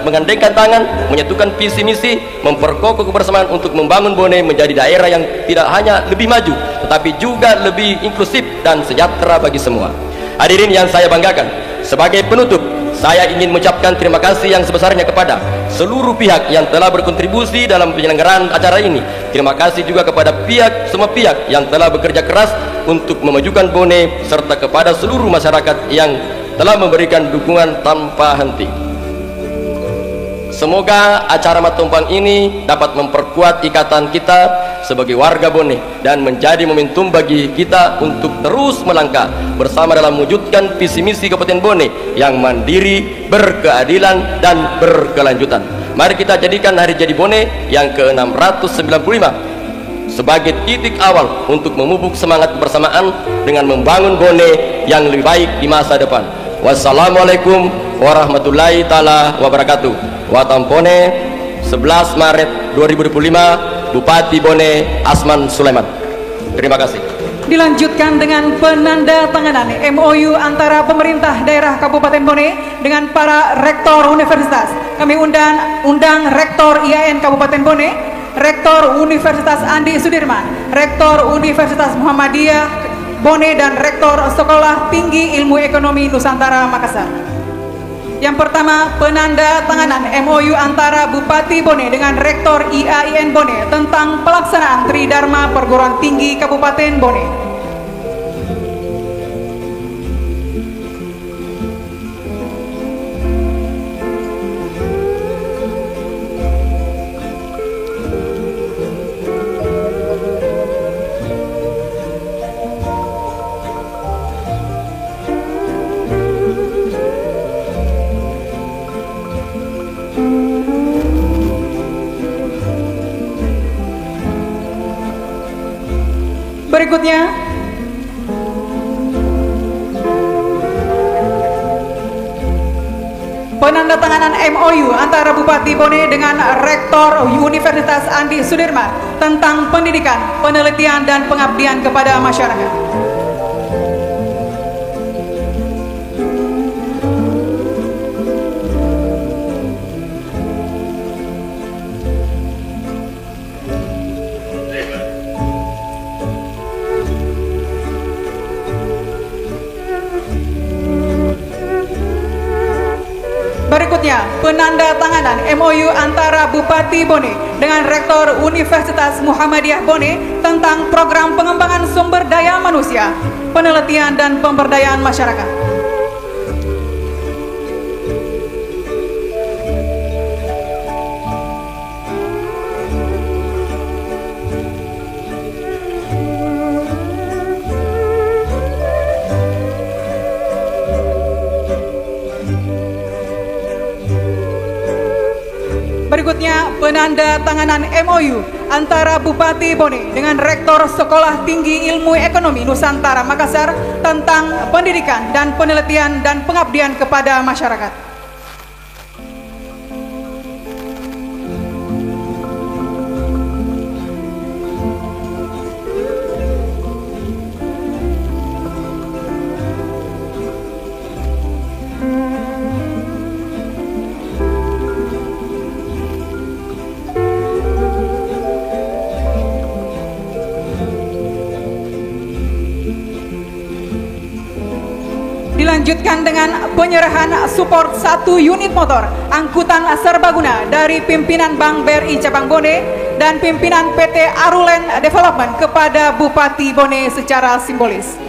mengandaikan tangan, menyatukan visi misi, memperkokoh kebersamaan untuk membangun Bone menjadi daerah yang tidak hanya lebih maju, tetapi juga lebih inklusif dan sejahtera bagi semua. Hadirin yang saya banggakan, sebagai penutup, saya ingin mengucapkan terima kasih yang sebesarnya kepada seluruh pihak yang telah berkontribusi dalam penyelenggaraan acara ini. Terima kasih juga kepada semua pihak yang telah bekerja keras untuk memajukan Bone, serta kepada seluruh masyarakat yang telah memberikan dukungan tanpa henti. Semoga acara Matompang ini dapat memperkuat ikatan kita sebagai warga Bone dan menjadi momentum bagi kita untuk terus melangkah bersama dalam mewujudkan visi misi Kabupaten Bone yang mandiri, berkeadilan, dan berkelanjutan. Mari kita jadikan Hari Jadi Bone yang ke-695 sebagai titik awal untuk memupuk semangat kebersamaan dengan membangun Bone yang lebih baik di masa depan. Wassalamualaikum warahmatullahi ta'ala wabarakatuh. Watampone 11 Maret 2025, Bupati Bone Asman Sulaiman. Terima kasih. Dilanjutkan dengan penandatanganan MOU antara pemerintah daerah Kabupaten Bone dengan para rektor universitas. Kami undang Rektor IAIN Kabupaten Bone, Rektor Universitas Andi Sudirman, Rektor Universitas Muhammadiyah Bone, dan Rektor Sekolah Tinggi Ilmu Ekonomi Nusantara Makassar. Yang pertama, penandatanganan MOU antara Bupati Bone dengan Rektor IAIN Bone tentang pelaksanaan Tridharma Perguruan Tinggi Kabupaten Bone. Berikutnya, penandatanganan MOU antara Bupati Bone dengan Rektor Universitas Andi Sudirman tentang pendidikan, penelitian, dan pengabdian kepada masyarakat. Berikutnya, penandatanganan MOU antara Bupati Bone dengan Rektor Universitas Muhammadiyah Bone tentang program pengembangan sumber daya manusia, penelitian, dan pemberdayaan masyarakat. Berikutnya, penandatanganan MOU antara Bupati Bone dengan Rektor Sekolah Tinggi Ilmu Ekonomi Nusantara Makassar tentang pendidikan dan penelitian dan pengabdian kepada masyarakat. Dilanjutkan dengan penyerahan support 1 unit motor angkutan serbaguna dari pimpinan Bank BRI Cabang Bone dan pimpinan PT Arulen Development kepada Bupati Bone secara simbolis.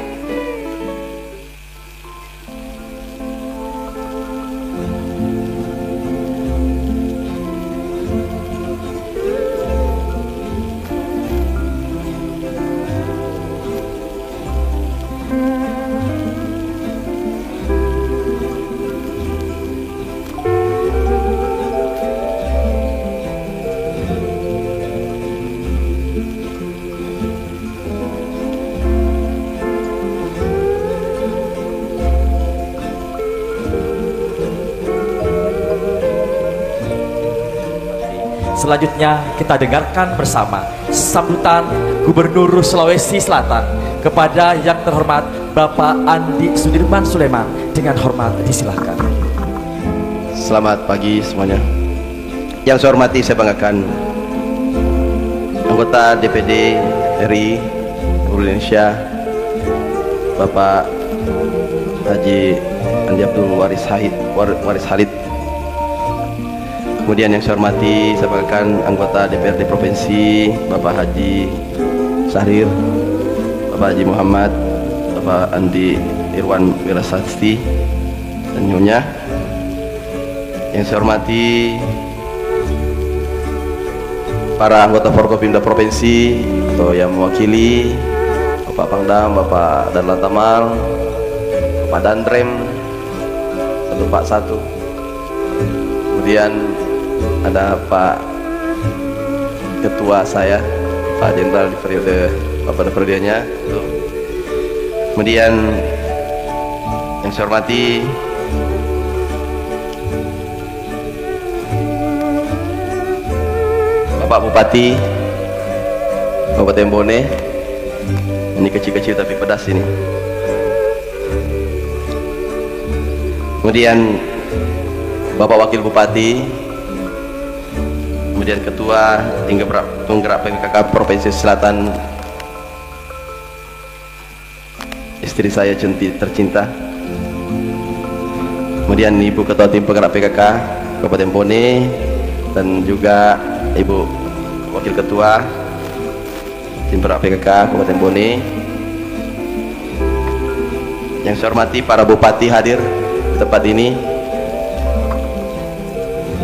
Selanjutnya kita dengarkan bersama sambutan Gubernur Sulawesi Selatan kepada yang terhormat Bapak Andi Sudirman Sulaiman. Dengan hormat disilahkan. Selamat pagi semuanya. Yang saya hormati, saya banggakan anggota DPD RI Indonesia Bapak Haji Andi Abdul Waris Halid. Kemudian yang saya hormati, saya banggakan anggota DPRD Provinsi Bapak Haji Syahrir, Bapak Haji Muhammad, Bapak Andi Irwan Wirasasti dan Nyonya. Yang saya hormati para anggota Forkopimda Provinsi atau yang mewakili Bapak Pangdam, Bapak Danlan Tamal, Bapak Dandrem, satu. Kemudian ada Pak Ketua saya, Pak Jenderal di periode Bapak periodenya. Kemudian yang saya hormati Bapak Bupati Kabupaten Bone. Ini kecil-kecil tapi pedas ini. Kemudian Bapak Wakil Bupati, kemudian Ketua Penggerak PKK Provinsi Selatan, istri saya tercinta, kemudian Ibu Ketua Tim Penggerak PKK Kabupaten Bone, dan juga Ibu Wakil Ketua Tim Penggerak PKK Kabupaten Bone. Yang saya hormati para bupati hadir di tempat ini.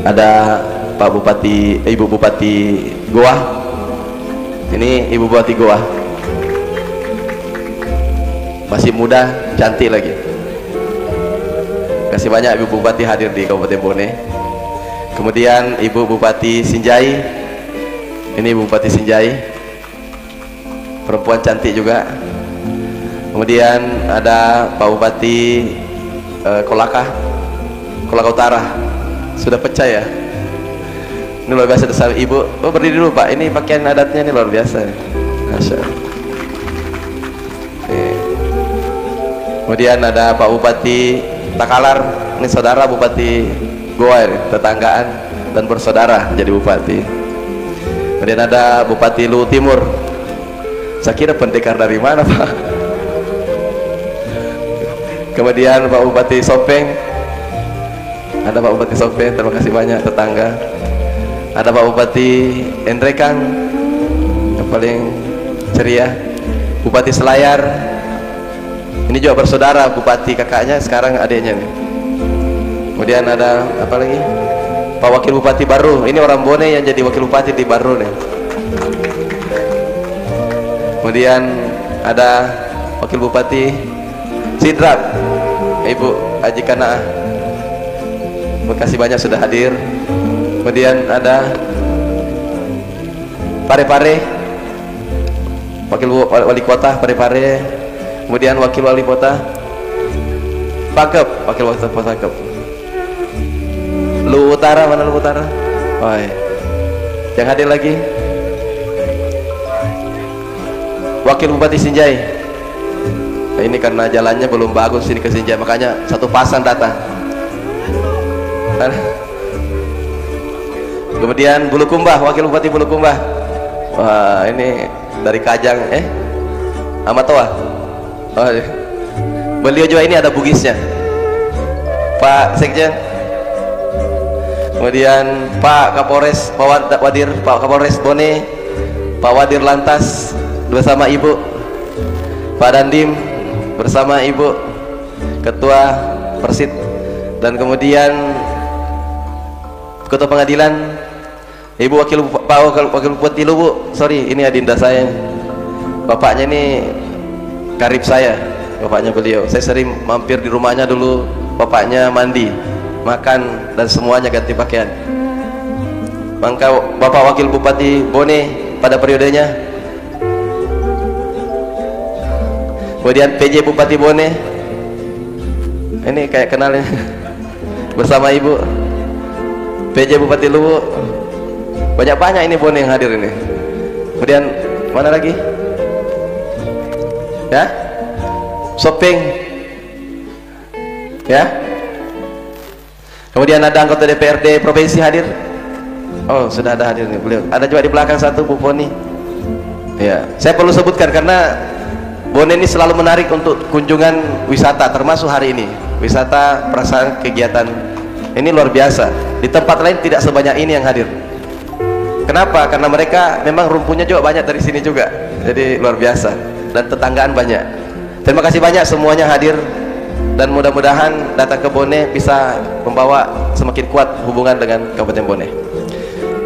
Ada Pak Bupati, Ibu Bupati Goa. Ini Ibu Bupati Goa, masih muda, cantik lagi. Kasih banyak Ibu Bupati hadir di Kabupaten Bone. Kemudian Ibu Bupati Sinjai. Ini Ibu Bupati Sinjai, perempuan cantik juga. Kemudian ada Pak Bupati Kolaka Utara, sudah pecah ya. Ini luar biasa besar. Ibu, berdiri dulu Pak. Ini pakaian adatnya ini luar biasa. Masya Allah. Kemudian ada Pak Bupati Takalar. Ini saudara Bupati Goa, tetanggaan dan bersaudara jadi bupati. Kemudian ada Bupati Lu Timur. Saya kira pendekar dari mana Pak? Kemudian Pak Bupati Sopeng. Ada Pak Bupati Sopeng, terima kasih banyak tetangga. Ada Pak Bupati Endrekang yang paling ceria. Bupati Selayar, ini juga bersaudara, bupati kakaknya sekarang adiknya nih. Kemudian ada apa lagi? Pak Wakil Bupati Baru, ini orang Bone yang jadi Wakil Bupati di Baru nih. Kemudian ada Wakil Bupati Sidrap, Ibu Haji Kanaah. Terima kasih banyak sudah hadir. Kemudian ada Parepare, Wakil Wali Kota Parepare. Kemudian Wakil Wali Kota Pangkep, Wakil Wali Kota Pangkep. Lu Utara, mana Lu Utara? Oh, iya. Yang hadir lagi Wakil Bupati Sinjai. Nah, ini karena jalannya belum bagus ini ke Sinjai, makanya satu pasang datang. Kemudian Bulukumba, Wakil Bupati Bulukumba. Wah, ini dari Kajang, Amatoa. Oh, iya. Beliau juga ini ada bugisnya, Pak Sekjen. Kemudian Pak Kapolres, Pak Wadir, Pak Kapolres Bone, Pak Wadir Lantas bersama Ibu, Pak Dandim bersama Ibu, Ketua Persid, dan kemudian Ketua Pengadilan, Ibu Wakil Bupati Luwu. Sorry, ini adinda saya. Bapaknya ini karib saya, bapaknya beliau. Saya sering mampir di rumahnya dulu. Bapaknya mandi, makan, dan semuanya ganti pakaian. Maka Bapak Wakil Bupati Bone pada periodenya, kemudian PJ Bupati Bone, ini kayak kenalnya bersama Ibu, PJ Bupati Luwu, banyak-banyak ini Bone yang hadir ini. Kemudian mana lagi? Ya, Sopeng, ya. Kemudian ada anggota DPRD provinsi hadir. Oh, sudah ada hadir nih beliau. Ada juga di belakang satu Bu Poni. Ya, saya perlu sebutkan karena Bone ini selalu menarik untuk kunjungan wisata, termasuk hari ini. Wisata perasaan kegiatan ini luar biasa. Di tempat lain tidak sebanyak ini yang hadir. Kenapa? Karena mereka memang rumpunya juga banyak dari sini juga. Jadi luar biasa, dan tetanggaan banyak. Terima kasih banyak semuanya hadir, dan mudah-mudahan datang ke Bone bisa membawa semakin kuat hubungan dengan Kabupaten Bone.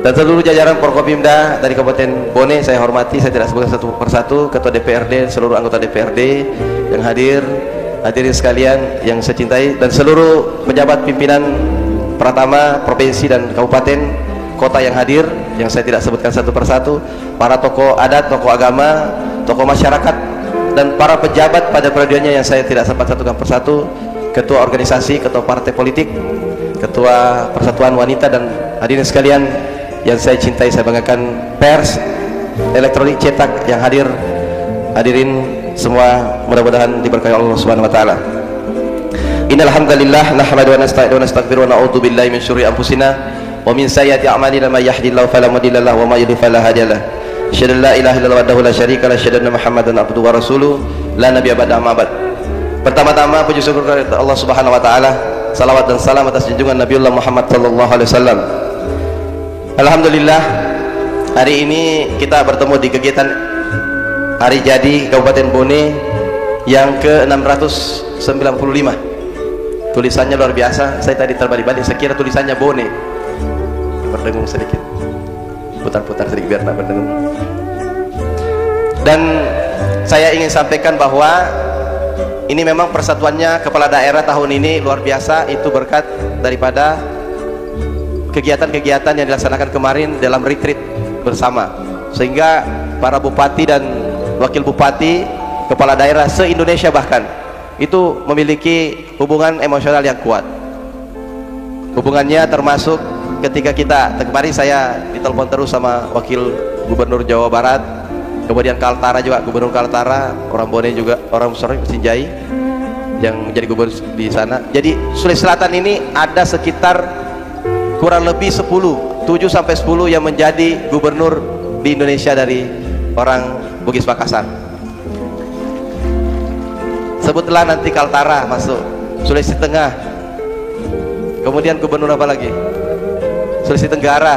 Dan seluruh jajaran Forkopimda dari Kabupaten Bone saya hormati, saya tidak sebutkan satu persatu, Ketua DPRD, seluruh anggota DPRD yang hadir, hadirin sekalian yang saya cintai, dan seluruh pejabat pimpinan Pratama provinsi dan kabupaten kota yang hadir, yang saya tidak sebutkan satu persatu, para tokoh adat, tokoh agama, tokoh masyarakat, dan para pejabat pada periodenya yang saya tidak sempat satukan persatu, ketua organisasi, ketua partai politik, ketua persatuan wanita, dan hadirin sekalian yang saya cintai, saya banggakan, pers elektronik cetak yang hadir, hadirin semua, mudah-mudahan diberkahi Allah Subhanahu wa taala. Innal hamdalillah nahmadu wa nasta'inu wa nastaghfiru wa na'udzu billahi min syururi anfusina wa min sayyiati a'malina may yahdihillahu fala mudilla lahu wa may yudlil fala hadiya lahu. Asyhadu an la ilaha illallah wahdahu la syarika lahu, asyhadu anna Muhammadan abduhu wa rasuluh, la nabiyya ba'da amma ba'd. Pertama-tama puji syukur kepada Allah Subhanahu wa taala, salawat dan salam atas junjungan Nabiullah Muhammad sallallahu alaihi wasallam. Alhamdulillah, hari ini kita bertemu di kegiatan Hari Jadi Kabupaten Bone yang ke-695. Tulisannya luar biasa, saya tadi terbalik-balik, saya kira tulisannya Bone. Berdengung sedikit, putar-putar sedikit biar tak berdengung. Dan saya ingin sampaikan bahwa ini memang persatuannya kepala daerah tahun ini luar biasa, itu berkat daripada kegiatan-kegiatan yang dilaksanakan kemarin dalam retreat bersama, sehingga para bupati dan wakil bupati, kepala daerah se-Indonesia bahkan itu memiliki hubungan emosional yang kuat. Hubungannya termasuk ketika kemarin saya ditelepon terus sama wakil gubernur Jawa Barat, kemudian Kaltara juga, gubernur Kaltara, orang Bone juga, orang Sinjai yang menjadi gubernur di sana. Jadi Sulawesi Selatan ini ada sekitar kurang lebih 7 sampai 10 yang menjadi gubernur di Indonesia dari orang Bugis Makassar. Sebutlah nanti Kaltara masuk, Sulawesi Tengah, kemudian gubernur apa lagi? Sulawesi Tenggara.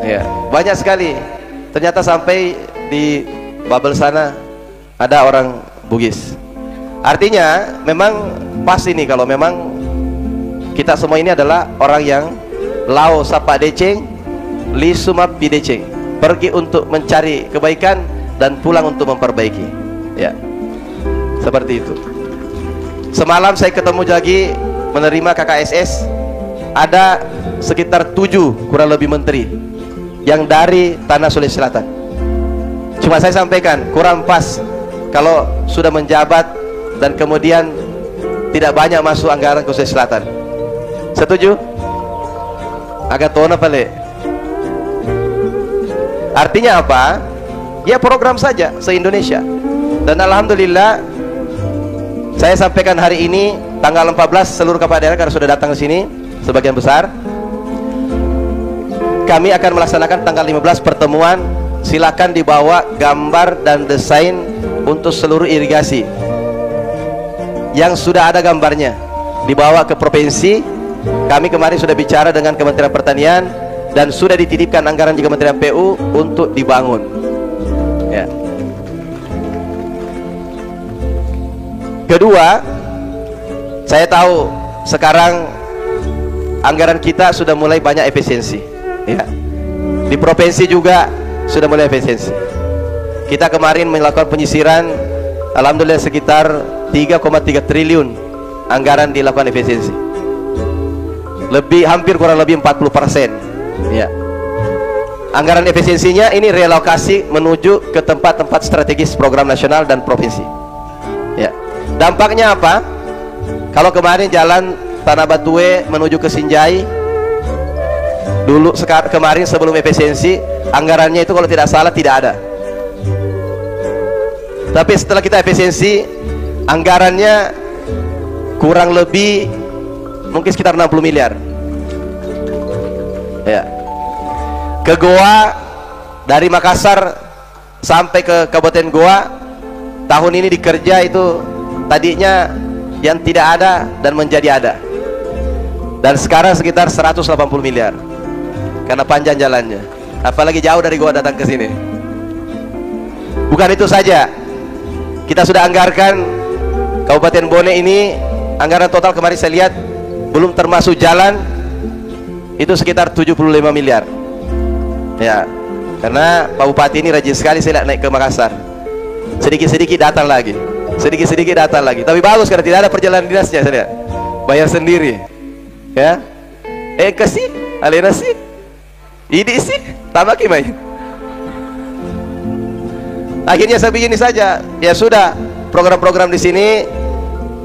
Ya, banyak sekali. Ternyata sampai di Babel sana ada orang Bugis. Artinya memang pas ini kalau memang kita semua ini adalah orang yang Lao Sapa Deceng, Li Sumap Pideceng, pergi untuk mencari kebaikan dan pulang untuk memperbaiki. Ya, seperti itu. Semalam saya ketemu lagi menerima KKSS, ada sekitar 7 kurang lebih menteri yang dari tanah Sulawesi Selatan. Cuma saya sampaikan kurang pas kalau sudah menjabat dan kemudian tidak banyak masuk anggaran ke Sulawesi Selatan. Setuju? Agak tona pale. Artinya apa? Ya program saja se-Indonesia. Dan alhamdulillah saya sampaikan hari ini tanggal 14 seluruh kepala daerah karena sudah datang ke sini sebagian besar. Kami akan melaksanakan tanggal 15 pertemuan. Silakan dibawa gambar dan desain untuk seluruh irigasi. yang sudah ada gambarnya dibawa ke provinsi. Kami kemarin sudah bicara dengan Kementerian Pertanian dan sudah dititipkan anggaran di Kementerian PU untuk dibangun. Ya. Kedua, saya tahu sekarang anggaran kita sudah mulai banyak efisiensi. Ya. Di provinsi juga sudah mulai efisiensi. Kita kemarin melakukan penyisiran, alhamdulillah sekitar 3,3 triliun anggaran dilakukan efisiensi. Hampir kurang lebih 40%. Ya. Anggaran efisiensinya ini relokasi menuju ke tempat-tempat strategis program nasional dan provinsi. Ya. Dampaknya apa? Kalau kemarin jalan Tanah Batue menuju ke Sinjai, dulu kemarin sebelum efisiensi anggarannya itu kalau tidak salah tidak ada. Tapi setelah kita efisiensi, anggarannya kurang lebih mungkin sekitar 60 miliar. Ya. Ke Goa dari Makassar sampai ke Kabupaten Goa tahun ini dikerja itu tadinya yang tidak ada dan menjadi ada. Dan sekarang sekitar 180 miliar. Karena panjang jalannya. Apalagi jauh dari Goa datang ke sini. Bukan itu saja. Kita sudah anggarkan Kabupaten Bone ini, anggaran total kemarin saya lihat belum termasuk jalan itu sekitar 75 miliar. Ya, karena Pak Bupati ini rajin sekali saya lihat naik ke Makassar. Sedikit-sedikit datang lagi, sedikit-sedikit datang lagi. Tapi bagus karena tidak ada perjalanan dinasnya, saya lihat. Bayar sendiri. Ya. Kasih, alena sih. Ini sih, tambah gimana? Akhirnya saya begini saja. Ya sudah, program-program di sini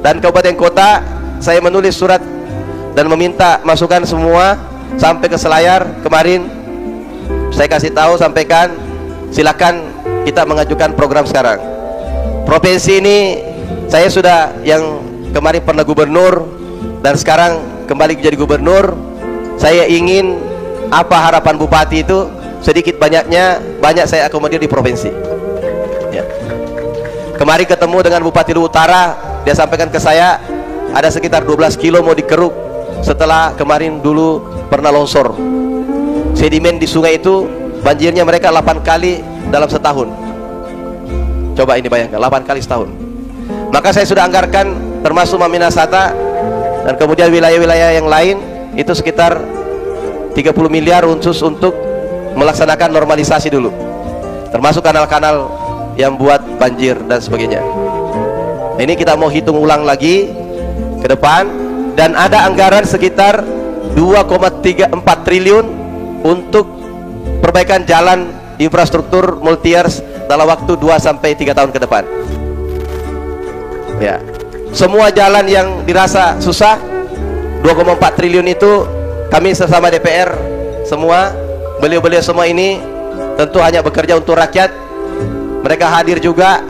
dan kabupaten kota saya menulis surat dan meminta masukan semua sampai ke Selayar. Kemarin saya kasih tahu, sampaikan, silakan kita mengajukan program sekarang. Provinsi ini saya sudah yang kemarin pernah gubernur dan sekarang kembali menjadi gubernur. Saya ingin apa harapan bupati itu sedikit banyaknya banyak saya akomodir di provinsi. Ya. Kemarin ketemu dengan Bupati Luwu Utara, dia sampaikan ke saya ada sekitar 12 kilo mau dikeruk setelah kemarin dulu pernah longsor. Sedimen di sungai itu banjirnya mereka 8 kali dalam setahun. Coba ini bayangkan, 8 kali setahun. Maka saya sudah anggarkan termasuk Maminasata dan kemudian wilayah-wilayah yang lain itu sekitar 30 miliar khusus untuk melaksanakan normalisasi dulu, termasuk kanal-kanal yang buat banjir dan sebagainya. Ini kita mau hitung ulang lagi ke depan dan ada anggaran sekitar 2,34 triliun untuk perbaikan jalan infrastruktur multi-years dalam waktu 2-3 tahun ke depan. Ya. Semua jalan yang dirasa susah 2,4 triliun itu kami sesama DPR semua, beliau-beliau semua ini tentu hanya bekerja untuk rakyat. Mereka hadir juga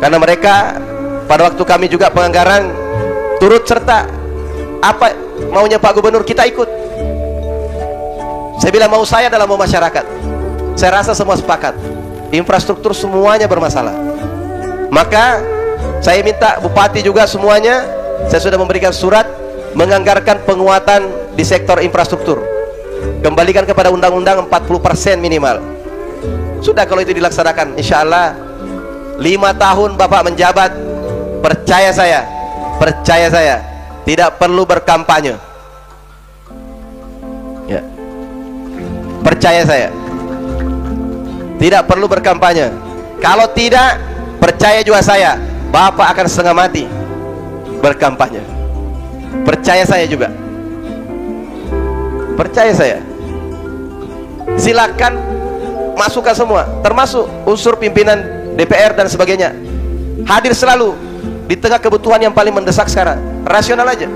karena mereka pada waktu kami juga penganggaran turut serta apa maunya Pak Gubernur kita ikut. Saya bilang mau saya adalah mau masyarakat. Saya rasa semua sepakat. Infrastruktur semuanya bermasalah. Maka saya minta bupati juga semuanya, saya sudah memberikan surat menganggarkan penguatan di sektor infrastruktur. Kembalikan kepada undang-undang 40% minimal. Sudah kalau itu dilaksanakan, insya Allah 5 tahun Bapak menjabat, percaya saya, tidak perlu berkampanye. Ya. Percaya saya, tidak perlu berkampanye. Kalau tidak, percaya juga saya, Bapak akan setengah mati berkampanye. Percaya saya juga, percaya saya. Silakan masukkan semua, termasuk unsur pimpinan DPR dan sebagainya, hadir selalu di tengah kebutuhan yang paling mendesak sekarang. Rasional aja,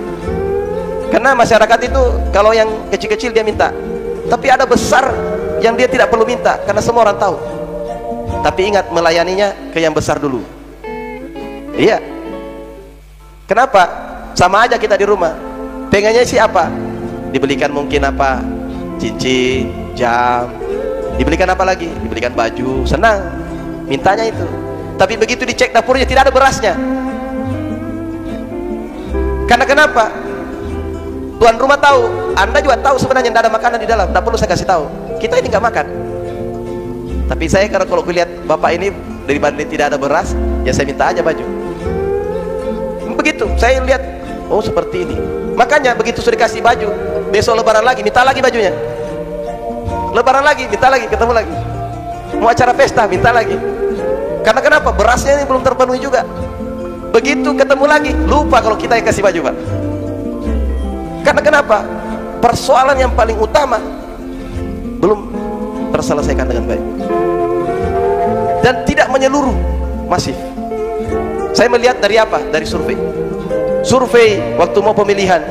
karena masyarakat itu kalau yang kecil-kecil dia minta, tapi ada besar yang dia tidak perlu minta karena semua orang tahu. Tapi ingat, melayaninya ke yang besar dulu. Iya. Kenapa? Sama aja kita di rumah, pengennya sih apa? Dibelikan mungkin apa? Cincin, jam, dibelikan apa lagi? Dibelikan baju, senang, mintanya itu. Tapi begitu dicek dapurnya tidak ada berasnya. Karena kenapa? Tuan rumah tahu, Anda juga tahu sebenarnya tidak ada makanan di dalam, tak perlu saya kasih tahu. Kita ini nggak makan. Tapi saya karena kalau lihat bapak ini dari bandit tidak ada beras, ya saya minta aja baju. Begitu, saya lihat, oh seperti ini. Makanya begitu sudah dikasih baju, besok lebaran lagi, minta lagi bajunya. Lebaran lagi, minta lagi, ketemu lagi. Mau acara pesta, minta lagi. Karena kenapa? Berasnya ini belum terpenuhi juga. Begitu ketemu lagi, lupa kalau kita yang kasih baju, Pak. Karena kenapa? Persoalan yang paling utama belum terselesaikan dengan baik. Dan tidak menyeluruh, masif. Saya melihat dari apa? Dari survei. Survei waktu mau pemilihan,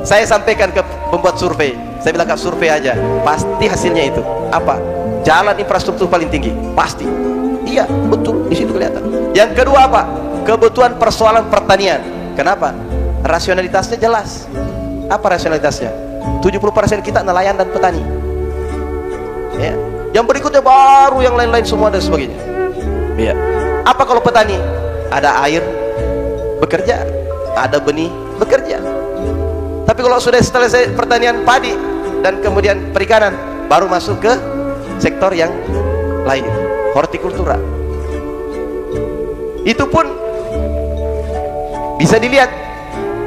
saya sampaikan ke pembuat survei, saya bilang ke survei aja, pasti hasilnya itu apa? Jalan infrastruktur paling tinggi, pasti. Iya, betul, di situ kelihatan. Yang kedua apa? Kebutuhan persoalan pertanian. Kenapa? Rasionalitasnya jelas. Apa rasionalitasnya? 70% kita nelayan dan petani. Ya. Yang berikutnya baru yang lain-lain semua dan sebagainya. Ya. Apa kalau petani? Ada air, bekerja. Ada benih, bekerja. Tapi kalau sudah selesai pertanian padi dan kemudian perikanan, baru masuk ke sektor yang lain, hortikultura. Itu pun bisa dilihat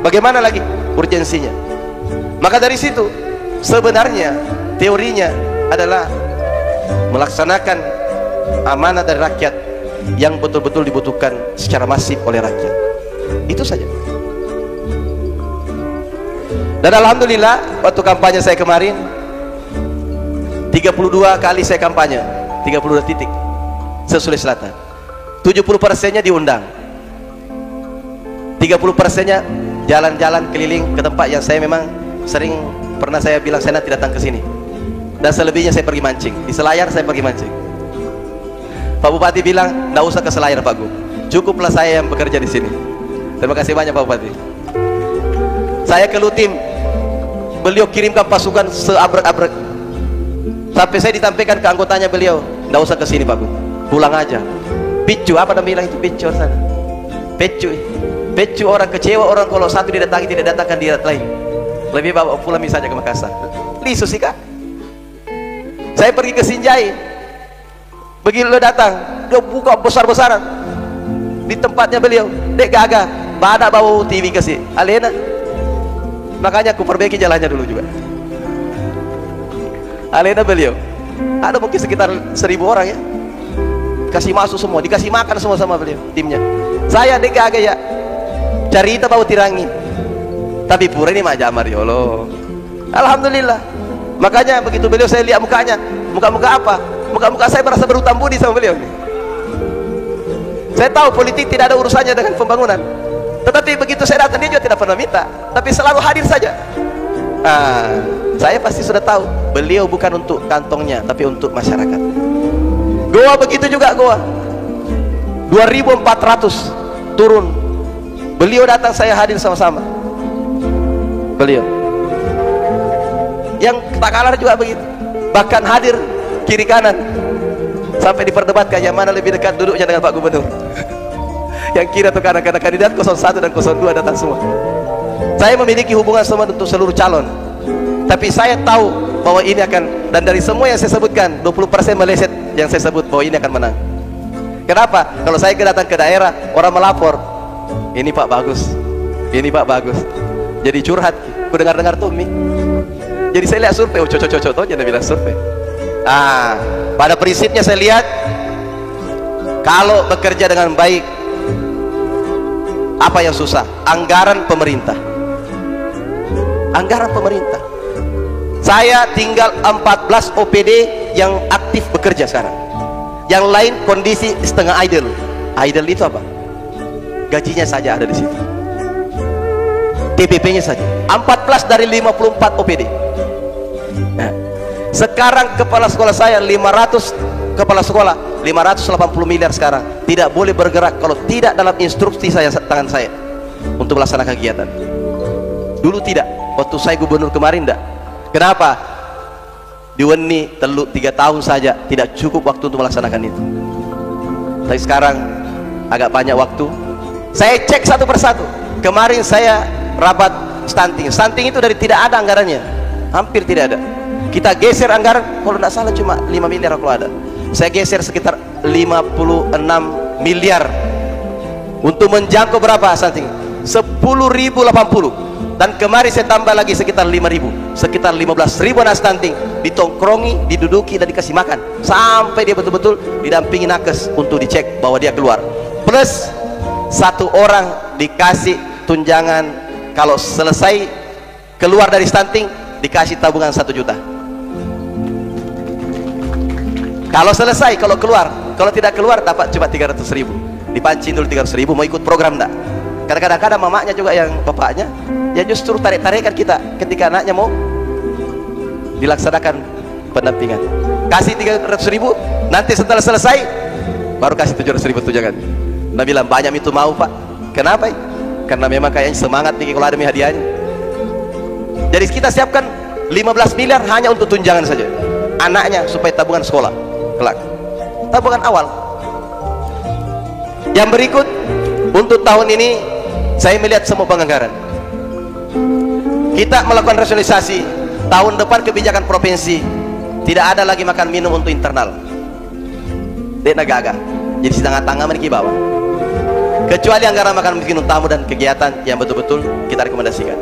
bagaimana lagi urgensinya. Maka dari situ sebenarnya teorinya adalah melaksanakan amanah dari rakyat yang betul-betul dibutuhkan secara masif oleh rakyat. Itu saja. Dan alhamdulillah waktu kampanye saya kemarin 32 kali saya kampanye, 32 titik se-Sulawesi Selatan. 70%-nya diundang, 30%-nya jalan-jalan keliling ke tempat yang saya memang sering pernah saya bilang saya nanti datang ke sini. Dan selebihnya saya pergi mancing. Di Selayar saya pergi mancing. Pak Bupati bilang, "Nggak usah ke Selayar, Pak Gu. Cukuplah saya yang bekerja di sini." Terima kasih banyak Pak Bupati. Saya ke Lutim, beliau kirimkan pasukan seabrek-abrek. Sampai saya ditampilkan ke anggotanya beliau, "Nggak usah ke sini, Pak Gu. Pulang aja." Picu, apa namanya bilang itu picu sana? Pecu. Pecu orang kecewa orang kalau satu didatangi tidak datangkan dia lain. Lebih bawa pulang misalnya ke Makassar. Lisu sih Kak. Saya pergi ke Sinjai. Begitu datang, dia buka besar-besaran di tempatnya beliau. Dek gagah, badak bawa TV kasih. Alena. Makanya aku perbaiki jalannya dulu juga. Alena beliau. Ada mungkin sekitar 1000 orang ya. Kasih masuk semua, dikasih makan semua sama beliau, timnya. Saya dek gagah ya. Carita bau tirangi. Tapi pura ini mak jamar ya Allah. Alhamdulillah. Makanya begitu beliau saya lihat mukanya, muka-muka apa? Muka-muka saya merasa berhutang budi sama beliau. Saya tahu politik tidak ada urusannya dengan pembangunan. Tetapi begitu saya datang dia juga tidak pernah minta, tapi selalu hadir saja. Saya pasti sudah tahu beliau bukan untuk kantongnya, tapi untuk masyarakat. Goa begitu juga Goa. 2400 turun. Beliau datang, saya hadir sama-sama. Beliau. Yang tak kalah juga begitu. Bahkan hadir kiri kanan. Sampai diperdebatkan yang mana lebih dekat duduknya dengan Pak Gubernur. Yang kiri atau kanan, karena kandidat 01 dan 02 datang semua. Saya memiliki hubungan sama untuk seluruh calon. Tapi saya tahu bahwa ini akan, dan dari semua yang saya sebutkan 20% meleset yang saya sebut bahwa ini akan menang. Kenapa? Kalau saya datang ke daerah, orang melapor, ini Pak bagus, ini Pak bagus. Jadi curhat, aku dengar-dengar tuh Mi. Jadi saya lihat survei, oh cocok-cocok tuh jangan bilang survei. Pada prinsipnya saya lihat kalau bekerja dengan baik, apa yang susah? Anggaran pemerintah. Anggaran pemerintah. Saya tinggal 14 OPD yang aktif bekerja sekarang. Yang lain kondisi setengah idle. Idle itu apa? Gajinya saja ada di situ. TPP-nya saja. 14 dari 54 OPD. Nah, sekarang kepala sekolah saya 500 kepala sekolah 580 miliar sekarang tidak boleh bergerak kalau tidak dalam instruksi saya tangan saya untuk melaksanakan kegiatan. Dulu tidak, waktu saya gubernur kemarin tidak. Kenapa? Diweni teluk 3 tahun saja tidak cukup waktu untuk melaksanakan itu. Tapi sekarang agak banyak waktu. Saya cek satu persatu. Kemarin saya rapat stunting. Stunting itu dari tidak ada anggarannya, hampir tidak ada. Kita geser anggaran, kalau tidak salah cuma 5 miliar kalau ada. Saya geser sekitar 56 miliar untuk menjangkau berapa stunting? 10.080. Dan kemarin saya tambah lagi sekitar 5.000, sekitar 15.000 anak stunting ditongkrongi, diduduki dan dikasih makan sampai dia betul-betul didampingi nakes untuk dicek bahwa dia keluar. Plus 1 orang dikasih tunjangan kalau selesai keluar dari stunting, dikasih tabungan 1 juta. Kalau selesai, kalau keluar, kalau tidak keluar dapat cuma 300.000. Dipancing dulu 300.000, mau ikut program enggak? Kadang-kadang mamanya juga yang bapaknya, ya justru tarik-tarikan kita ketika anaknya mau dilaksanakan pendampingan. Kasih 300.000, nanti setelah selesai baru kasih 700.000 tunjangan. Nah bilang banyak itu mau pak. Kenapa? Karena memang kayaknya semangat nih kalau ada hadiahnya. Jadi kita siapkan 15 miliar hanya untuk tunjangan saja anaknya supaya tabungan sekolah kelak, tabungan awal. Yang berikut untuk tahun ini saya melihat semua penganggaran kita melakukan rasionalisasi. Tahun depan kebijakan provinsi tidak ada lagi makan minum untuk internal, dia gagal. Jadi setengah tangan mereka bawa, kecuali anggaran makan minum tamu dan kegiatan yang betul-betul kita rekomendasikan.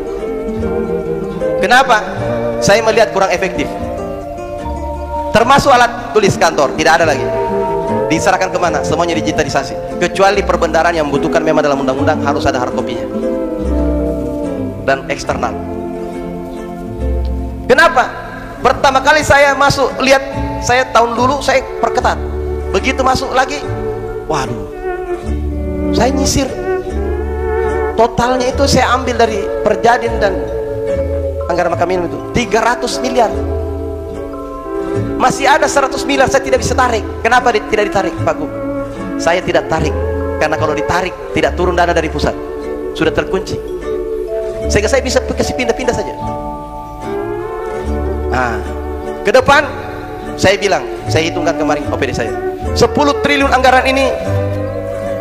Kenapa? Saya melihat kurang efektif. Termasuk alat tulis kantor tidak ada lagi, diserahkan kemana? Semuanya digitalisasi, kecuali perbendaharaan yang membutuhkan memang dalam undang-undang harus ada hard copy-nya dan eksternal. Kenapa? Pertama kali saya masuk, lihat saya tahun dulu saya perketat, begitu masuk lagi, waduh, saya nyisir totalnya itu saya ambil dari Perjadin dan anggaran makan minum itu 300 miliar. Masih ada 100 miliar saya tidak bisa tarik. Kenapa tidak ditarik Pak Gub? Saya tidak tarik karena kalau ditarik tidak turun dana dari pusat, sudah terkunci, sehingga saya bisa kasih pindah-pindah saja. Nah, ke depan saya bilang, saya hitungkan kemarin OPD saya 10 triliun anggaran ini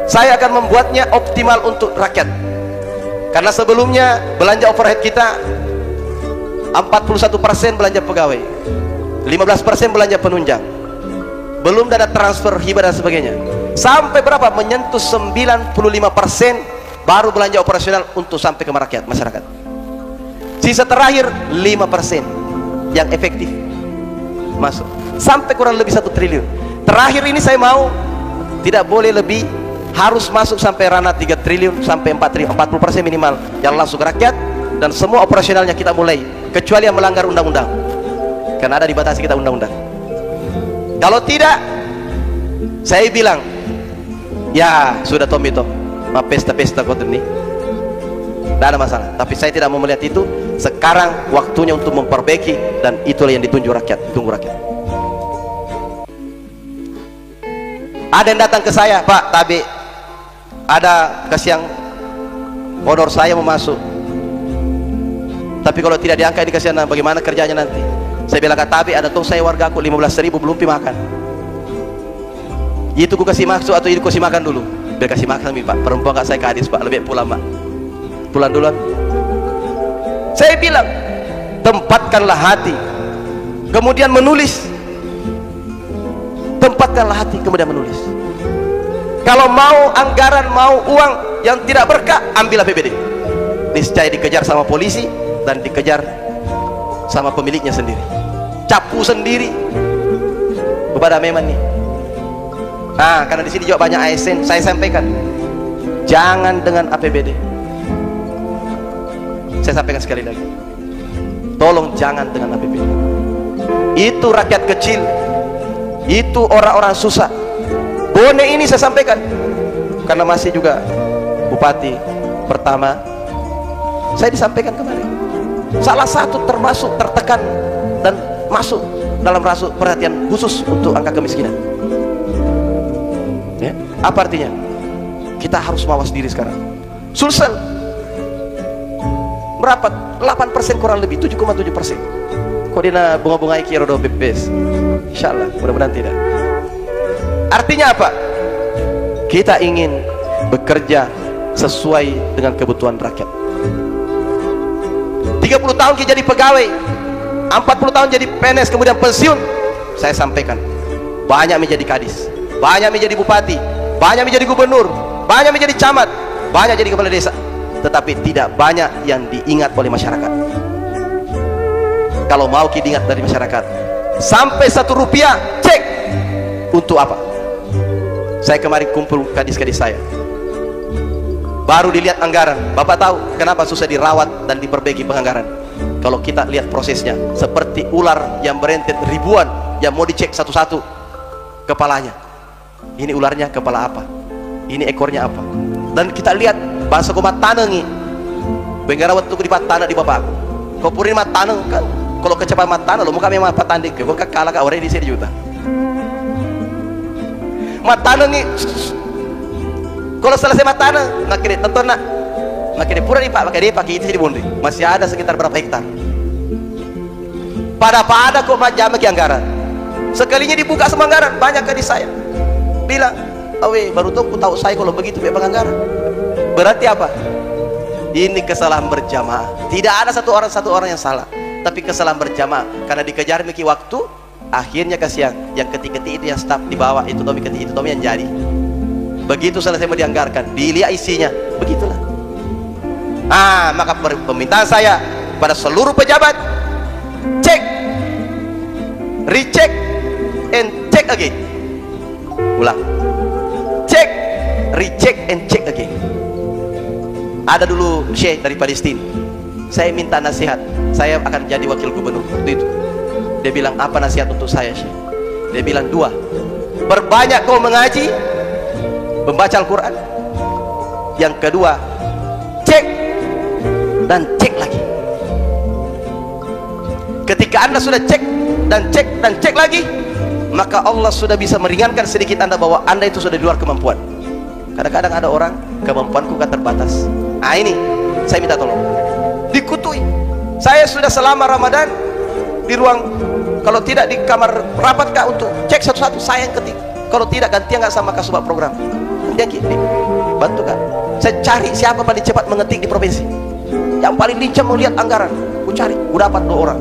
saya akan membuatnya optimal untuk rakyat. Karena sebelumnya belanja overhead kita 41% belanja pegawai, 15% belanja penunjang, belum dana transfer hibah dan sebagainya. Sampai berapa? Menyentuh 95% baru belanja operasional untuk sampai ke rakyat masyarakat. Sisa terakhir 5% yang efektif masuk, sampai kurang lebih 1 triliun. Terakhir ini saya mau tidak boleh lebih, harus masuk sampai ranah 3 triliun sampai 4 triliun, 40% minimal yang langsung ke rakyat, dan semua operasionalnya kita mulai, kecuali yang melanggar undang-undang, karena ada dibatasi kita undang-undang. Kalau tidak, saya bilang ya sudah tomito, pesta-pesta kota ini tidak ada masalah. Tapi saya tidak mau melihat itu. Sekarang waktunya untuk memperbaiki, dan itulah yang ditunggu rakyat. Ada yang datang ke saya, Pak Tabe, ada kasihan honor saya mau masuk, tapi kalau tidak diangkat ini kasihan, bagaimana kerjanya nanti? Saya bilang ke Tabe, ada tuh saya warga aku 15.000 belum pi makan, itu ku kasih masuk atau itu kasih makan dulu? Biar kasih makan Pak, perempuan gak saya ke hadis Pak, lebih pulang Pak, pulang duluan. Saya bilang tempatkanlah hati, kemudian menulis. Tempatkanlah hati kemudian menulis. Kalau mau anggaran, mau uang yang tidak berkah, ambil APBD. Niscaya dikejar sama polisi dan dikejar sama pemiliknya sendiri, capu sendiri kepada memang nih. Nah, karena di sini juga banyak ASN, saya sampaikan jangan dengan APBD. Saya sampaikan sekali lagi, tolong jangan dengan APBD. Itu rakyat kecil, itu orang-orang susah. Bone ini saya sampaikan karena masih juga bupati pertama, saya disampaikan kemarin, salah satu termasuk tertekan dan masuk dalam rasuk perhatian khusus untuk angka kemiskinan. Ya, apa artinya? Kita harus mawas diri sekarang. Sulsel berapa? 8% kurang lebih, 7,7%. Kodina bunga-bunga iki rodo BPS. Insyaallah, mudah-mudahan tidak. Artinya apa? Kita ingin bekerja sesuai dengan kebutuhan rakyat. 30 tahun kita jadi pegawai, 40 tahun jadi PNS, kemudian pensiun. Saya sampaikan, banyak menjadi kadis, banyak menjadi bupati, banyak menjadi gubernur, banyak menjadi camat, banyak jadi kepala desa, tetapi tidak banyak yang diingat oleh masyarakat. Kalau mau kita diingat dari masyarakat, sampai 1 rupiah, cek untuk apa? Saya kemarin kumpul kadis-kadis saya, baru dilihat anggaran. Bapak tahu kenapa susah dirawat dan diperbaiki penganggaran? Kalau kita lihat prosesnya, seperti ular yang berentet ribuan, yang mau dicek satu-satu kepalanya. Ini ularnya kepala apa? Ini ekornya apa? Dan kita lihat bahasa komat taneng nih, penggarawat itu di tanah di bapak. Kau purin mat taneng kan? Kalau kecepatan mat tanah, lo muka memang apa tanding? Kau kalah kau orang di sini juta. Mat taneng nih. Kalau selesai mat taneng, nak kira tonton nak. Makin pura nih pak, pakai dia pakai itu di bondi. Masih ada sekitar berapa hektar. Pada kok macam lagi anggaran. Sekalinya dibuka semua anggaran, banyak kadis saya bilang, awe baru tuh aku tahu saya kalau begitu memang anggaran. Berarti apa? Ini kesalahan berjamaah. Tidak ada satu orang yang salah, tapi kesalahan berjamaah karena dikejar miki waktu. Akhirnya kasihan yang ketik-ketik itu yang staf di bawah itu Tommy ketik itu Tommy yang jadi. Begitu selesai mau dianggarkan, dilihat isinya, begitulah. Maka permintaan saya pada seluruh pejabat, cek, recheck, and check again. Ulang, cek, recheck, and check again. Ada dulu Syekh dari Palestina, saya minta nasihat, saya akan jadi wakil gubernur waktu itu. Dia bilang, apa nasihat untuk saya Syekh? Dia bilang 2, perbanyak kau mengaji, membaca Al-Quran. Yang kedua, cek dan cek lagi. Ketika anda sudah cek dan cek dan cek lagi, maka Allah sudah bisa meringankan sedikit anda bahwa anda itu sudah di luar kemampuan. Kadang-kadang ada orang, kemampuanku kan terbatas. Ini saya minta tolong dikutui. Saya sudah selama Ramadan di ruang, kalau tidak di kamar rapat kak untuk cek satu-satu, saya yang ketik. Kalau tidak gantian nggak sama kasubag program, gantian gini, bantu kan. Saya cari siapa paling cepat mengetik di provinsi, yang paling lincah melihat anggaran. Aku cari, aku dapat 2 orang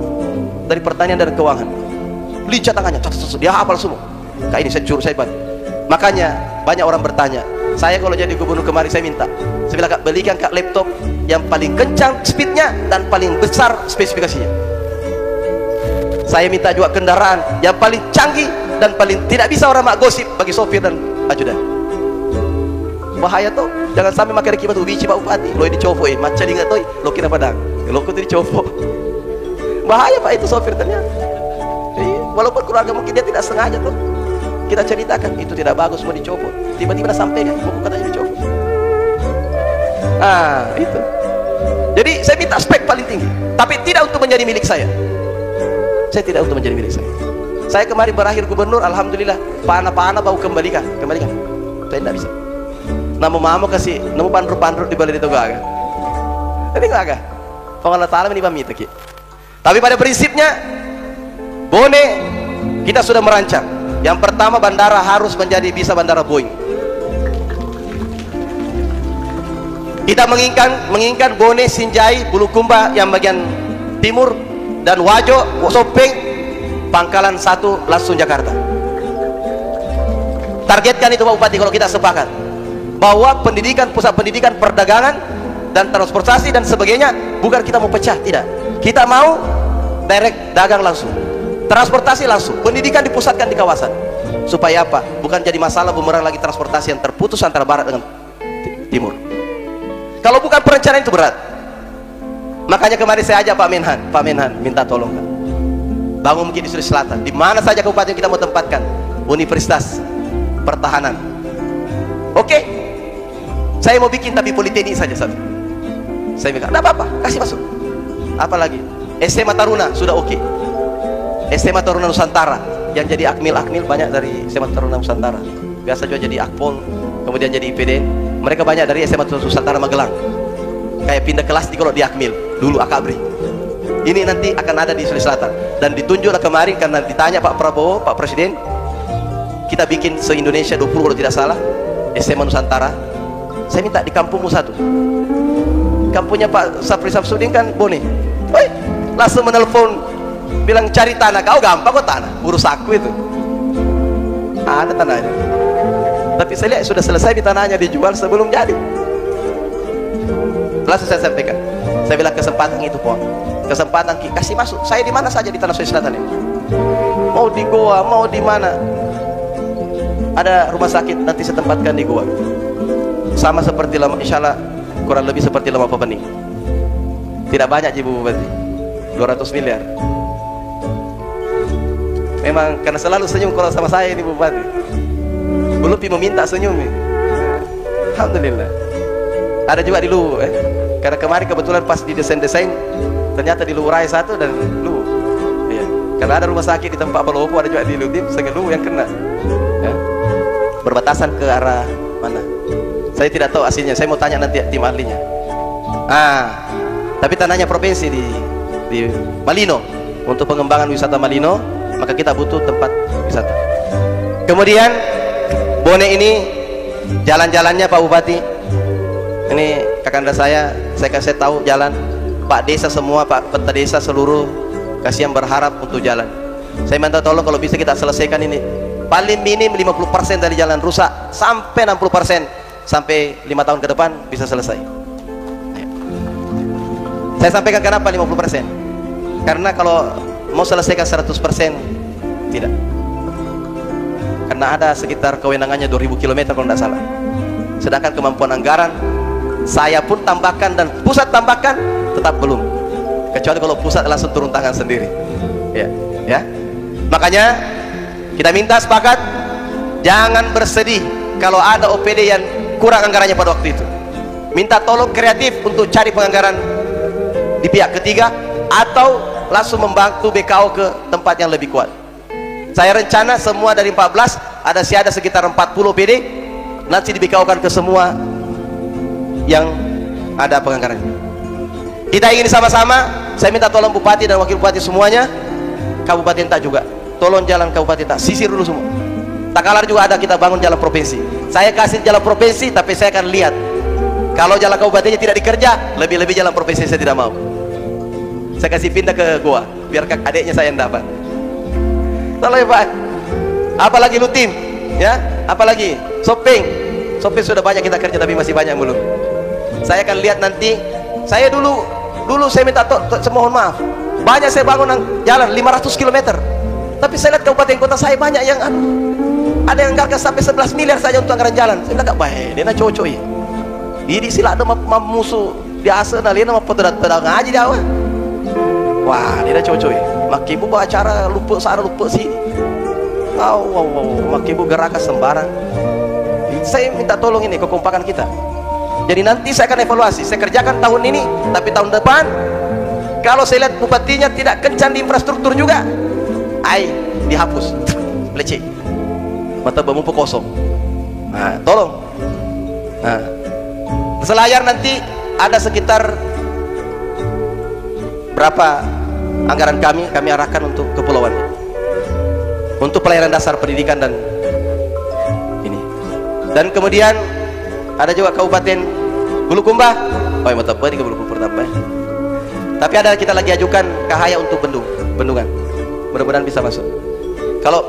dari pertanian dan keuangan, lincah tangannya, dia hafal semua. Kayak ini saya curi, saya bantu. Makanya banyak orang bertanya, saya kalau jadi gubernur kemarin saya minta, saya bilang kak belikan kak laptop yang paling kencang speednya dan paling besar spesifikasinya. Saya minta juga kendaraan yang paling canggih dan paling tidak bisa orang mak gosip bagi sopir dan ajudan. Bahaya tuh, jangan sampai makan kibat ubici pak bupati, lo ini covo macam ingat tuh, lo kira padang, lo kau tuh covo. Bahaya pak itu sopir ternyata. Walaupun keluarga mungkin dia tidak sengaja tuh, kita ceritakan itu tidak bagus mau dicopot, tiba-tiba sampaikan buku katanya dicopot. Itu. Jadi saya minta spek paling tinggi, tapi tidak untuk menjadi milik saya. Saya tidak untuk menjadi milik saya. Saya kemarin berakhir gubernur, alhamdulillah, pana-pana bau kembalikan. Saya tidak bisa. Namun mama kasih, namun pandur-pandur di balik itu gak. Jadi gak agak. Allah Taala ini pamit ki. Tapi pada prinsipnya, Bone kita sudah merancang. Yang pertama bandara harus bisa bandara Boeing. Kita menginginkan Bone, Sinjai, Bulukumba yang bagian timur dan Wajo, Sopeng, Pangkalan 1 langsung Jakarta. Targetkan itu Pak Bupati kalau kita sepakat bahwa pendidikan, pusat pendidikan, perdagangan dan transportasi dan sebagainya bukan kita mau pecah, tidak. Kita mau direct dagang langsung, transportasi langsung, pendidikan dipusatkan di kawasan. Supaya apa? Bukan jadi masalah bumerang lagi transportasi yang terputus antara barat dengan timur. Kalau bukan perencanaan itu berat. Makanya kemarin saya ajak Pak Menhan minta tolong kan, bangun mungkin di Sulawesi Selatan, di mana saja kabupaten kita mau tempatkan Universitas Pertahanan. Oke, saya mau bikin tapi politeknik saja satu. Saya bilang, tidak apa-apa, kasih masuk. Apalagi SMA Taruna sudah oke. SMA Taruna Nusantara yang jadi akmil banyak dari SMA Taruna Nusantara. Biasa juga jadi akpol, kemudian jadi IPDN. Mereka banyak dari SMA Nusantara Magelang. Kayak pindah kelas di kalau di akmil dulu akabri. Ini nanti akan ada di Sulawesi Selatan dan ditunjuklah kemarin karena ditanya Pak Prabowo, Pak Presiden, kita bikin se-Indonesia 20 kalau tidak salah SMA Nusantara. Saya minta di kampungmu satu. Kampungnya Pak Sapri Samsudin kan Bone, Woi, langsung menelpon bilang cari tanah. Kau gampang kok tanah, urus aku itu. Ada tanahnya. Tapi saya lihat sudah selesai di tanahnya, dijual sebelum jadi. Langsung saya sampaikan. Saya bilang kesempatan itu pohon, kesempatan kasih masuk. Saya di mana saja di tanah Sulawesi Selatan ini. Mau di Goa, mau di mana. Ada rumah sakit nanti saya tempatkan di Goa. Sama seperti lama, insya Allah kurang lebih seperti lama Pepening. Tidak banyak Ibu Bupati, 200 miliar. Memang karena selalu senyum kalau sama saya ini Bupati. Belum meminta senyum nih. Alhamdulillah. Ada juga di Luwu, karena kemarin kebetulan pas di desain ternyata di Luwu Raya 1 dan Luwu. Iya. Karena ada rumah sakit di tempat Palopo, ada juga di Luwu, sehingga Luwu yang kena. Ya. Berbatasan ke arah mana? Saya tidak tahu aslinya. Saya mau tanya nanti tim ahlinya. Tapi tanahnya provinsi di Malino untuk pengembangan wisata Malino, maka kita butuh tempat wisata. Kemudian Bone ini jalan-jalannya Pak Bupati. Ini kakanda saya kasih tahu jalan. Pak Desa semua, Pak Peta Desa seluruh kasihan berharap untuk jalan. Saya minta tolong kalau bisa kita selesaikan ini. Paling minim 50% dari jalan rusak sampai 60%, sampai 5 tahun ke depan bisa selesai. Saya sampaikan kenapa 50%? Karena kalau mau selesaikan 100% tidak. Karena ada sekitar kewenangannya 2000 km kalau tidak salah. Sedangkan kemampuan anggaran saya pun tambahkan dan pusat tambahkan tetap belum. Kecuali kalau pusat langsung turun tangan sendiri. Ya. Makanya kita minta sepakat, jangan bersedih kalau ada OPD yang kurang anggarannya pada waktu itu. Minta tolong kreatif untuk cari penganggaran di pihak ketiga atau langsung membantu BKO ke tempat yang lebih kuat. Saya rencana semua dari 14 ada sekitar 40 OPD nanti di BKO-kan ke semua yang ada penganggarannya. Kita ingin sama-sama. Saya minta tolong Bupati dan Wakil Bupati semuanya, Kabupaten Tak juga, tolong jalan Kabupaten Tak sisir dulu semua. Tak kalah juga ada kita bangun jalan provinsi. Saya kasih jalan provinsi, tapi saya akan lihat kalau jalan kabupatennya tidak dikerja, lebih-lebih jalan provinsi saya tidak mau. Saya kasih pindah ke Goa, biar adiknya saya yang dapat. Tolong ya Pak. Apalagi Lutim, ya, apalagi Sopeng sudah banyak kita kerja, tapi masih banyak belum. Saya akan lihat nanti. Saya dulu saya minta mohon maaf, banyak saya bangun jalan 500 km, tapi saya lihat kabupaten kota saya banyak yang ada yang anggarkan sampai 11 miliar saja untuk anggaran jalan. Saya bilang gak baik, dia nak cocok ya. Ini sila ada musuh biasa nak lihat nama pedang ngaji dia. Wah, dia nak cocok ya. Makibu bawa acara lupa sana lupa sini. Makibu gerakan sembarang. Saya minta tolong ini kekompakan kita. Jadi nanti saya akan evaluasi. Saya kerjakan tahun ini, tapi tahun depan kalau saya lihat bupatinya tidak kencan di infrastruktur juga, dihapus. Leceh. Mata bermumpuk kosong. Tolong. Selayar nanti ada sekitar berapa anggaran kami arahkan untuk kepulauan, untuk pelayanan dasar pendidikan dan ini. Dan kemudian ada juga Kabupaten Bulukumba. Mata apa di Bulukumba tambah. Tapi ada kita lagi ajukan Kahaya untuk bendungan. Mudah-mudahan bisa masuk. Kalau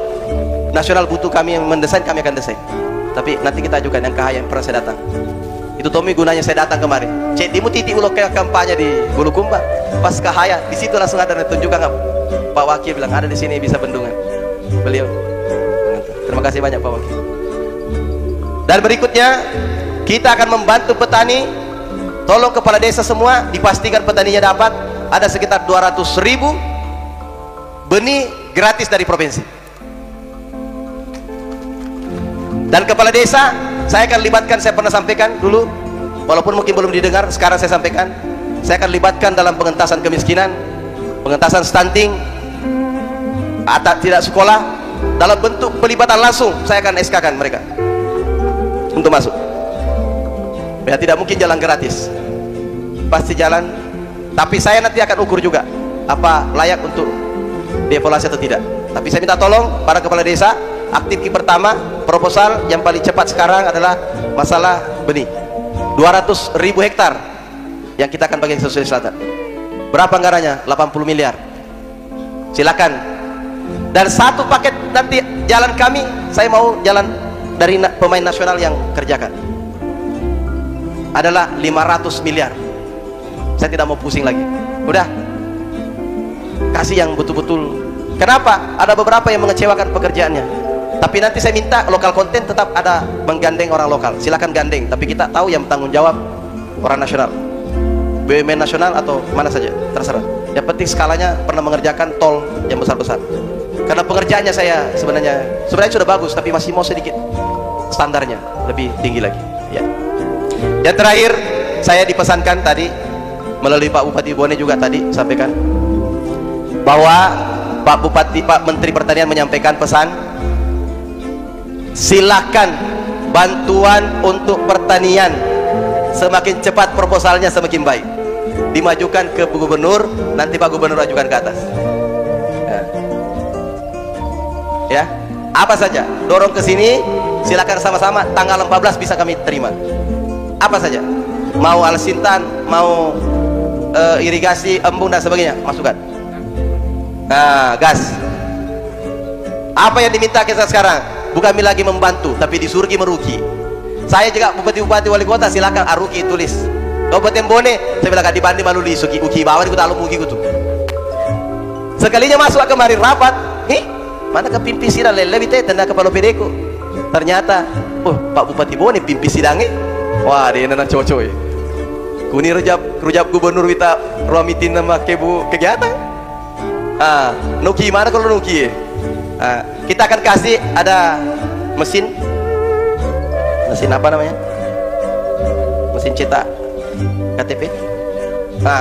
nasional butuh kami yang mendesain, kami akan desain. Tapi nanti kita ajukan yang Kahaya yang pernah saya datang. Itu Tommy gunanya saya datang kemarin. Cek dimu titik ulo kampanye di Bulukumba. Pas Kahaya, di situ langsung ada tunjukkan Pak Wakil bilang ada di sini bisa bendungan. Beliau. Terima kasih banyak Pak Wakil. Dan berikutnya kita akan membantu petani. Tolong kepala desa semua dipastikan petaninya dapat ada sekitar 200.000 benih gratis dari provinsi. Dan kepala desa saya akan libatkan, saya pernah sampaikan dulu walaupun mungkin belum didengar, sekarang saya sampaikan, saya akan libatkan dalam pengentasan kemiskinan, pengentasan stunting, tidak sekolah, dalam bentuk pelibatan langsung. Saya akan SK-kan mereka untuk masuk. Ya, tidak mungkin jalan gratis, pasti jalan. Tapi saya nanti akan ukur juga apa layak untuk dievaluasi atau tidak. Tapi saya minta tolong para kepala desa, aktif pertama proposal yang paling cepat sekarang adalah masalah benih 200.000 hektar yang kita akan bagi ke Sulawesi Selatan. Berapa anggarannya? 80 miliar. Silakan. Dan satu paket nanti jalan kami, saya mau jalan dari pemain nasional yang kerjakan adalah 500 miliar. Saya tidak mau pusing lagi. Udah, kasih yang betul-betul. Kenapa? Ada beberapa yang mengecewakan pekerjaannya. Tapi nanti saya minta lokal konten tetap ada menggandeng orang lokal. Silakan gandeng. Tapi kita tahu yang bertanggung jawab orang nasional, BUMN nasional atau mana saja, terserah. Yang penting skalanya pernah mengerjakan tol yang besar-besar. Karena pengerjaannya saya sebenarnya sudah bagus, tapi masih mau sedikit standarnya lebih tinggi lagi. Ya. Yang terakhir, saya dipesankan tadi melalui Pak Bupati Bone juga tadi sampaikan bahwa Pak Menteri Pertanian menyampaikan pesan, silakan bantuan untuk pertanian semakin cepat proposalnya semakin baik, dimajukan ke gubernur, nanti Pak Gubernur ajukan ke atas. Ya, apa saja dorong ke sini, silakan sama-sama. Tanggal 14 bisa kami terima. Apa saja, mau alsintan, mau irigasi, embung dan sebagainya, masukkan. Nah, gas. Apa yang diminta kita sekarang? Bukan lagi membantu, tapi disurgi merugi. Saya juga bupati-bupati wali kota, silakan aruki tulis. Kabupaten Bone, saya bilang dibanding malu di suki uki bawah ikut alum uki gitu. Sekalinya masuk kemarin rapat, mana ke pimpi sidang lebih teh tanda kepala pedeku. Ternyata, Pak Bupati Bone pimpi sidangnya. Wah, dia nana cowok-cowok. Kuni rujab gubernur kita ruang mitin nama kebu kegiatan. Nuki mana kalau nuki? Kita akan kasih ada mesin apa namanya? Mesin cetak KTP.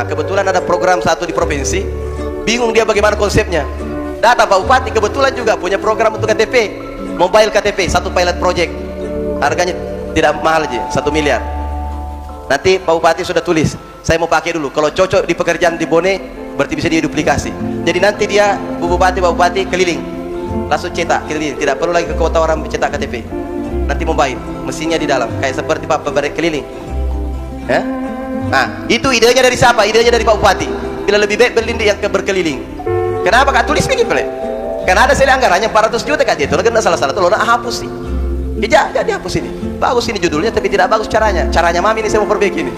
Kebetulan ada program satu di provinsi. Bingung dia bagaimana konsepnya. Datang Pak Bupati, kebetulan juga punya program untuk KTP, mobile KTP, satu pilot project. Harganya tidak mahal aja, 1 miliar. Nanti Pak Bupati sudah tulis, saya mau pakai dulu. Kalau cocok di pekerjaan di Bone, berarti bisa diduplikasi. Jadi nanti dia Pak Bupati keliling, langsung cetak keliling, tidak perlu lagi ke kota orang mencetak KTP. Nanti mobile, mesinnya di dalam, kayak seperti Pak Pembarek keliling. Ya? Itu idenya dari siapa? Idenya dari Pak Bupati. Bila lebih baik berlindung yang berkeliling. Kenapa kak tulis begini boleh? Karena ada saya anggarannya 400 juta kak itu, kena salah-salah tuh lo nak hapus sih. Jadi hapus ini. Bagus ini judulnya, tapi tidak bagus caranya. Caranya mami ini saya mau perbaiki ini.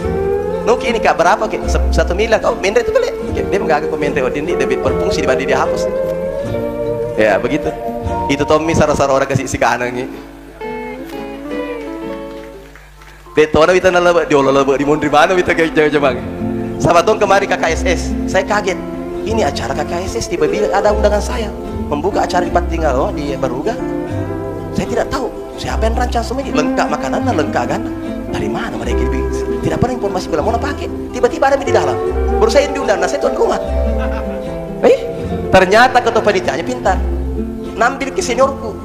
Nuki ini kak berapa kak? 1 miliar. Oh, mendre itu boleh. Dia menggagak ke mendre odin ini debit berfungsi dibanding dia hapus. Ya begitu. Itu Tommy sarah-sarah orang kasih isi kanan ini. Betona kita nalaba diololaba di mondri mana kita kayak jawab-jawab. Sabatong kemarin KKSS, saya kaget. Ini acara KKSS tiba-tiba ada undangan saya membuka acara di Patinggal di Baruga. Saya tidak tahu siapa yang rancang semua ini, lengkap makanan, lengkap ganda. Dari mana mereka tidak pernah informasi bila mau pakai. Tiba-tiba ada di dalam. Baru saya diundang, saya tuan rumah. Ternyata ketua panitianya pintar. Nambil ke seniorku.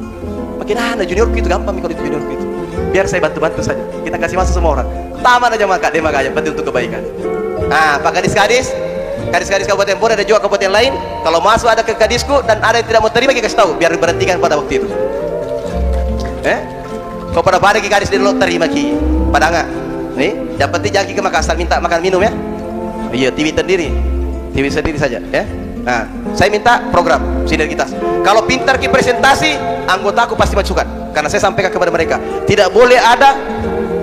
Makin juniorku itu gampang kalau itu juniorku itu. Biar saya bantu-bantu saja. Kita kasih masuk semua orang. Taman aja maka dia makanya penting untuk kebaikan. Pak Kadis-Kadis Kabupaten Bone ada juga kabupaten lain. Kalau masuk ada ke kadisku dan ada yang tidak mau terima, kita kasih tahu biar berhentikan pada waktu itu. Kau pada balik ke kadis dia lo terima ki. Pada enggak? Nih, yang penting jangan ke Makassar minta makan minum ya. Iya, TV sendiri saja ya. Saya minta program sinergitas. Kalau pintar ki presentasi, anggotaku pasti masukkan. Karena saya sampaikan kepada mereka, tidak boleh ada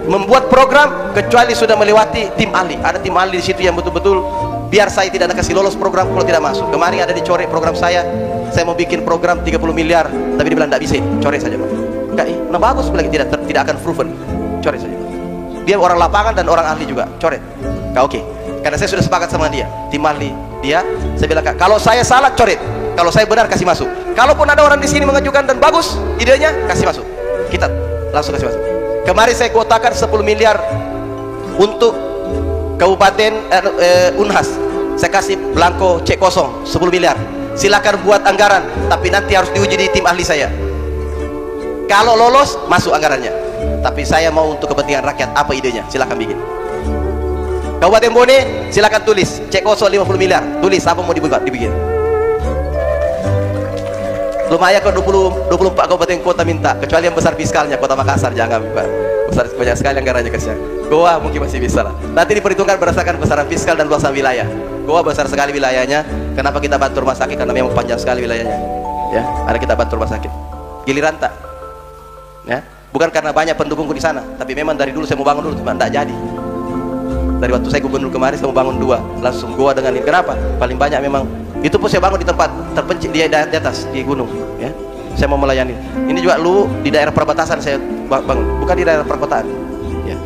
membuat program kecuali sudah melewati tim ahli. Ada tim ahli di situ yang betul-betul biar saya tidak kasih lolos program kalau tidak masuk. Kemarin ada dicoret program saya mau bikin program 30 miliar tapi dia bilang tidak bisa, coret saja Pak. Enggak, nah bagus lagi tidak akan proven, coret saja Pak. Dia orang lapangan dan orang ahli juga, coret. Oke. Karena saya sudah sepakat sama dia, tim ahli dia, saya bilang kalau saya salah coret, kalau saya benar kasih masuk. Kalaupun ada orang di sini mengajukan dan bagus idenya, kasih masuk. Kita langsung kasih masuk. Kemarin saya kuotakan 10 miliar untuk Kabupaten Unhas. Saya kasih blanko cek kosong 10 miliar. Silakan buat anggaran, tapi nanti harus diuji di tim ahli saya. Kalau lolos masuk anggarannya. Tapi saya mau untuk kepentingan rakyat, apa idenya? Silakan bikin. Kabupaten Bone silakan tulis cek kosong 50 miliar. Tulis apa mau dibuat dibikin. lumayan kok 24 kabupaten kota minta, kecuali yang besar fiskalnya kota Makassar jangan Pak. Besar banyak sekali anggarannya kasihan. Goa mungkin masih bisa lah. Nanti diperhitungkan berdasarkan besaran fiskal dan luasan wilayah. Goa besar sekali wilayahnya. Kenapa kita bantu rumah sakit? Karena memang panjang sekali wilayahnya. Ya, ada kita bantu rumah sakit. Giliran tak. Ya, bukan karena banyak pendukungku di sana, tapi memang dari dulu saya mau bangun dulu, cuma tidak jadi. Dari waktu saya gubernur kemarin saya mau bangun 2, langsung goa dengan ini. Kenapa? Paling banyak memang. Itu pun saya bangun di tempat terpencil di atas di gunung. Ya, saya mau melayani. Ini juga lu di daerah perbatasan saya bangun, bukan di daerah perkotaan. Ya.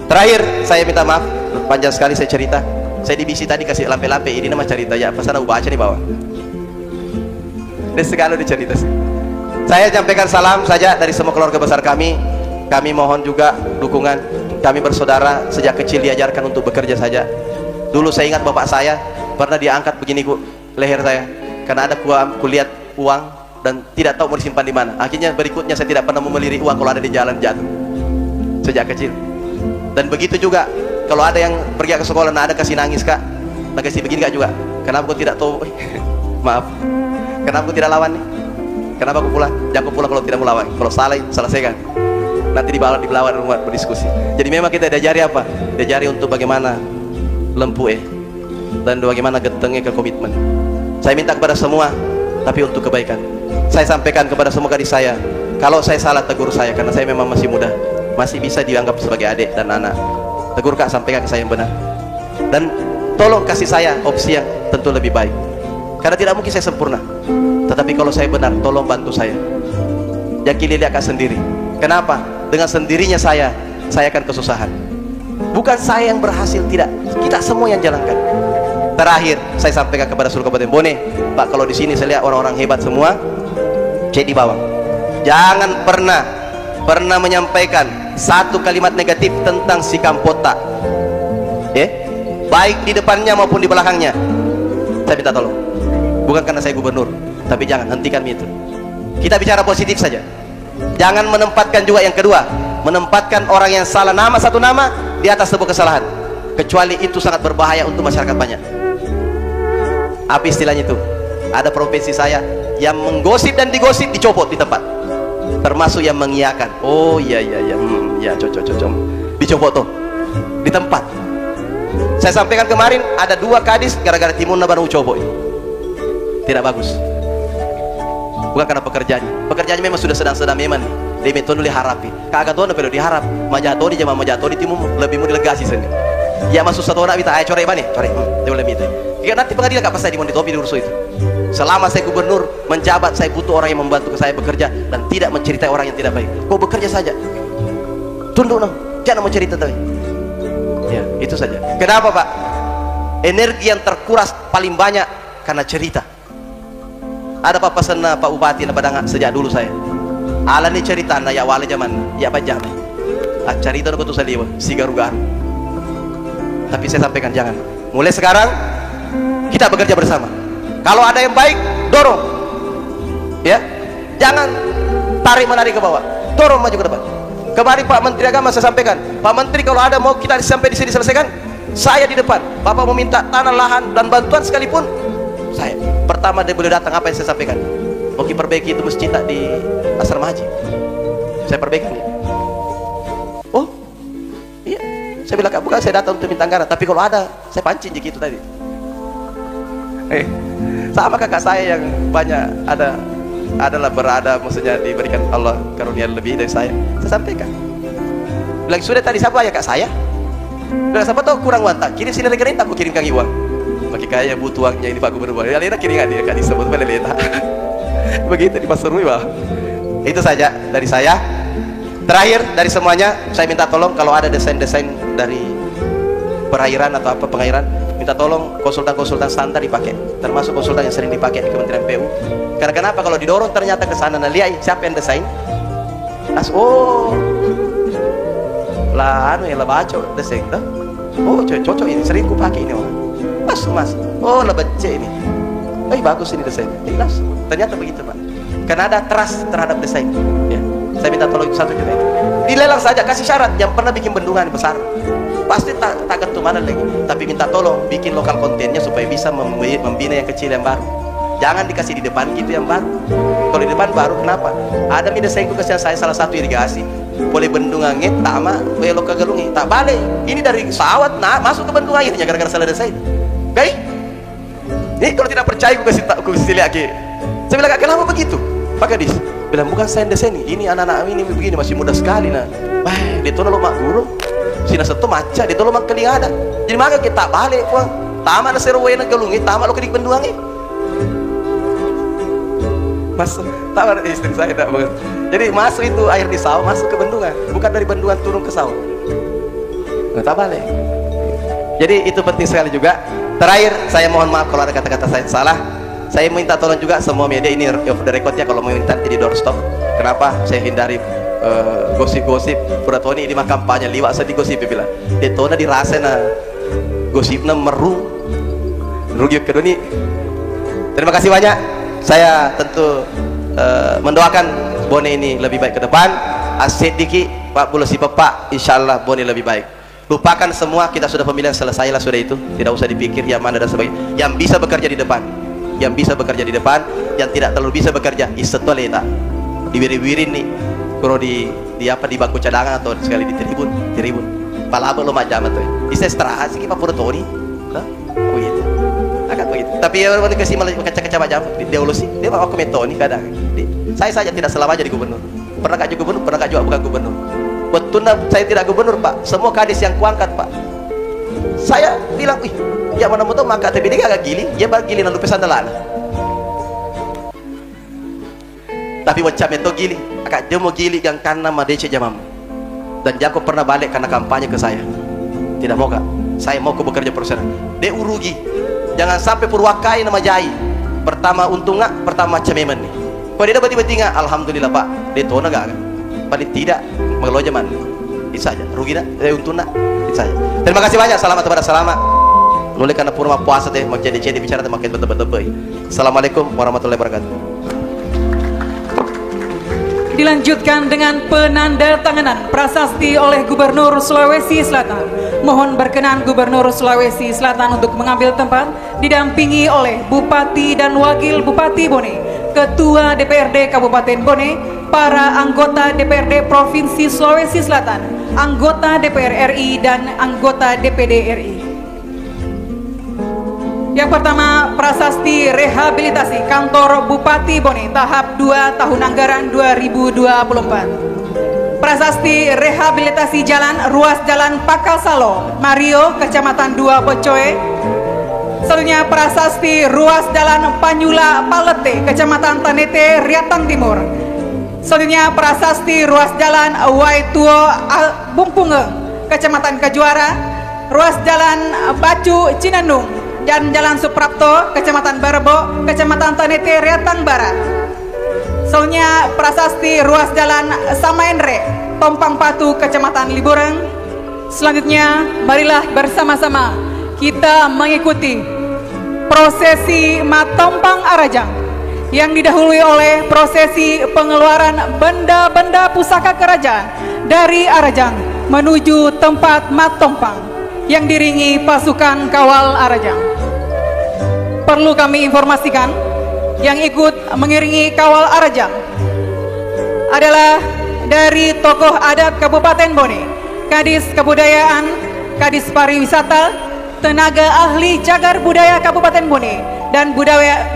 Terakhir saya minta maaf, panjang sekali saya cerita. Saya di BC tadi kasih lampe-lampe, ini nama cerita ya. Pesan aku baca di bawah. Ini segala dicerita sih. Saya sampaikan salam saja dari semua keluarga besar kami. Kami mohon juga dukungan. Kami bersaudara sejak kecil diajarkan untuk bekerja saja. Dulu saya ingat bapak saya pernah diangkat begini ku leher saya karena ada kulihat uang dan tidak tahu mau disimpan di mana. Akhirnya berikutnya saya tidak pernah memelirik uang kalau ada di jalan jatuh sejak kecil. Dan begitu juga kalau ada yang pergi ke sekolah, nah ada kasih nangis kak, nah kasih begini kak juga. Kenapa aku tidak tahu? Maaf. Kenapa aku tidak lawan nih? Kenapa aku pulang? Jangan aku pulang kalau tidak mau lawan. Kalau salah selesaikan. Nanti dibawa rumah berdiskusi. Jadi memang kita diajari apa? Diajari untuk bagaimana lempu dan bagaimana getengnya ke komitmen. Saya minta kepada semua, tapi untuk kebaikan. Saya sampaikan kepada semua gadis saya, kalau saya salah tegur saya, karena saya memang masih muda, masih bisa dianggap sebagai adik dan anak. Tegur kak, sampaikan ke saya yang benar. Dan tolong kasih saya opsi yang tentu lebih baik. Karena tidak mungkin saya sempurna. Tetapi kalau saya benar, tolong bantu saya. Yakini dia kak sendiri. Kenapa? Dengan sendirinya saya akan kesusahan. Bukan saya yang berhasil, tidak. Kita semua yang jalankan. Terakhir, saya sampaikan kepada seluruh Kabupaten Bone, Pak, kalau di sini saya lihat orang-orang hebat semua, cek di bawah. Jangan pernah menyampaikan satu kalimat negatif tentang si Kampota. Baik di depannya maupun di belakangnya. Saya minta tolong. Bukan karena saya gubernur, tapi jangan hentikan itu. Kita bicara positif saja. Jangan menempatkan juga yang kedua, menempatkan orang yang salah satu nama di atas sebuah kesalahan, kecuali itu sangat berbahaya untuk masyarakat banyak. Apa istilahnya itu? Ada profesi saya yang menggosip dan digosip dicopot di tempat, termasuk yang mengiyakan. Oh iya cocok dicopot tuh di tempat. Saya sampaikan kemarin ada 2 kadis gara-gara timunna baru copot. Tidak bagus. Bukan karena pekerjaannya memang sudah sedang-sedang memang nih. Dia nulis harapi. Kagak tahu perlu diharap. Majatoni jama majatoni timu lebih mau dilegasi sini. Ya masuk satu orang kita ayo coret bani, coret. Dia boleh minta. Jika nanti pengadilan enggak pasti dimontitopi diurus itu. Selama saya gubernur menjabat, saya butuh orang yang membantu saya bekerja dan tidak menceritai orang yang tidak baik. Kau bekerja saja. Tunduk dong. Jangan mau cerita tadi. Ya, itu saja. Kenapa, Pak? Energi yang terkuras paling banyak karena cerita. Ada apa pesan Pak Bupati na Padang sejak dulu saya. Ala ni cerita na ya wala zaman ya apa jam. Cerita na ko tu saliwa si garu-garu. Tapi saya sampaikan jangan. Mulai sekarang kita bekerja bersama. Kalau ada yang baik dorong. Ya. Jangan tarik menarik ke bawah. Dorong maju ke depan. Kemarin Pak Menteri Agama saya sampaikan, Pak Menteri kalau ada mau kita sampai di sini selesaikan, saya di depan. Bapak mau minta tanah, lahan dan bantuan sekalipun, saya pertama dia boleh datang. Apa yang saya sampaikan? Oke, perbaiki itu masjid di asrama haji. Saya perbaikan ya. Oh iya, saya bilang bukan saya datang untuk minta anggaran, tapi kalau ada saya pancing gitu tadi. Sama kakak saya yang banyak adalah berada, maksudnya diberikan Allah karunia lebih dari saya sampaikan. Bilang sudah tadi siapa ya kak saya? Bilang siapa tahu kurang uang tak kirim sini negara ini tak aku kirimkan uang. Bagi kaya butuh uangnya ini Pak Gubernur. Ya lena kirim dia kan disebut pada lena. Begitu di Pasar Rui, itu saja dari saya. Terakhir dari semuanya saya minta tolong kalau ada desain-desain dari perairan atau apa pengairan, minta tolong konsultan-konsultan standar dipakai, termasuk konsultan yang sering dipakai di Kementerian PU. Karena kenapa kalau didorong ternyata ke sana, nah lihat siapa yang desain? Lah yang baca desain tuh. Oh cocok ini, sering ku pakai ini orang. Mas. Oh lah baca ini. Bagus ini desain. Jelas. Ternyata begitu Pak. Karena ada trust terhadap desain. Ya. Saya minta tolong 1 juta itu. Dilelang saja, kasih syarat yang pernah bikin bendungan besar. Pasti tak ketumanan lagi. Tapi minta tolong bikin lokal kontennya supaya bisa membina yang kecil yang baru. Jangan dikasih di depan gitu yang baru. Kalau di depan baru kenapa? Ada mida saya kasihan saya salah satu irigasi. Boleh bendungan ngit tama belok ke gelungi tak balik. Ini dari sawat nah masuk ke bendungan airnya gara-gara salah saya. Baik. Ini kalau tidak percaya aku kasih lihat lagi. Saya bilang kenapa begitu? Pak Gadis bilang bukan saya desain ini anak-anak ini begini masih muda sekali nah. Wah, dia tuh lo mak guru. Sina satu maca dia tuh lo mak keling ada. Jadi maka kita balik puang. Tama na serwe na galungi, tama lo kedik benduangi. Masuk, tama istri saya tak banget. Jadi masuk itu air di sawah masuk ke bendungan, bukan dari bendungan turun ke sawah. Nggak tak balik. Jadi itu penting sekali juga. Terakhir saya mohon maaf kalau ada kata-kata saya salah. Saya minta tolong juga semua media ini off the record ya kalau mau minta jadi doorstop. Kenapa? Saya hindari gosip-gosip. Puratoni ini mah kampanye liwat sedih gosip bilang. Detona dirasa na gosipnya merung. Rugi kedua ini. Terima kasih banyak. Saya tentu mendoakan Bone ini lebih baik ke depan. Asyik dikit Pak Bulusi Pepak, insyaallah Bone lebih baik. Lupakan semua, kita sudah pemilihan selesai lah sudah itu. Tidak usah dipikir yang mana dan sebagainya. Yang bisa bekerja di depan, yang bisa bekerja di depan, yang tidak terlalu bisa bekerja istoleta. Diwiri-wirin nih. Kalau di apa di bangku cadangan atau sekali di tribun. Palaba lo macam itu. Bisa istirahat sih Pak Puratoni. Oh gitu. Agak begitu. Tapi ya orang kasih malah kaca-kaca macam dia ulusi. Dia mau aku metoni kadang. Saya saja tidak selama jadi gubernur. Pernah jadi gubernur, pernah juga bukan gubernur. Betul saya tidak gubernur Pak. Semua kadis yang kuangkat Pak. Saya bilang, ih, ya mana-mana maka tapi dia agak giling, dia bagi giling lalu pesan dalan. Tapi macam itu giling, agak dia mau giling yang karena madece jamam. Dan Jako pernah balik karena kampanye ke saya. Tidak mau Kak, saya mau ke bekerja profesional. Dia urugi. Jangan sampai Purwakai nama Jai. Pertama untung nggak, pertama cememen nih. Kalau dia dapat tiba-tiba, alhamdulillah Pak, dia tahu nggak kan? Paling tidak mengelola zaman. Itu saja. Rugi nak, untung nak. Itu saja. Terima kasih banyak. Selamat kepada selamat. Nulis karena purma puasa teh, mak jadi bicara teh makin betul-betul. Assalamualaikum warahmatullahi wabarakatuh. Dilanjutkan dengan penandatanganan prasasti oleh Gubernur Sulawesi Selatan. Mohon berkenan Gubernur Sulawesi Selatan untuk mengambil tempat, didampingi oleh Bupati dan Wakil Bupati Bone, Ketua DPRD Kabupaten Bone, para anggota DPRD Provinsi Sulawesi Selatan, anggota DPR RI dan anggota DPD RI. Yang pertama, prasasti rehabilitasi kantor Bupati Bone tahap 2 tahun anggaran 2024. Prasasti rehabilitasi jalan ruas jalan Pakal Salo, Mario, Kecamatan 2 Bocoe. Selanjutnya prasasti ruas jalan Panyula Palete, Kecamatan Tanete, Riatang Timur. Selanjutnya prasasti ruas jalan Waituo Bungpunge, Kecamatan Kejuara. Ruas jalan Bacu Cinandung dan Jalan Suprapto, Kecamatan Barebo, Kecamatan Tanete, Riatang Barat. Selanjutnya prasasti ruas jalan Samaenre, Tompang Patu, Kecamatan Libureng. Selanjutnya marilah bersama-sama kita mengikuti prosesi Matompang Arajang yang didahului oleh prosesi pengeluaran benda-benda pusaka kerajaan dari Arajang menuju tempat Matompang yang diringi pasukan kawal Arajang. Perlu kami informasikan, yang ikut mengiringi kawal Arajang adalah dari tokoh adat Kabupaten Bone, Kadis Kebudayaan, Kadis Pariwisata, tenaga ahli cagar budaya Kabupaten Bone, dan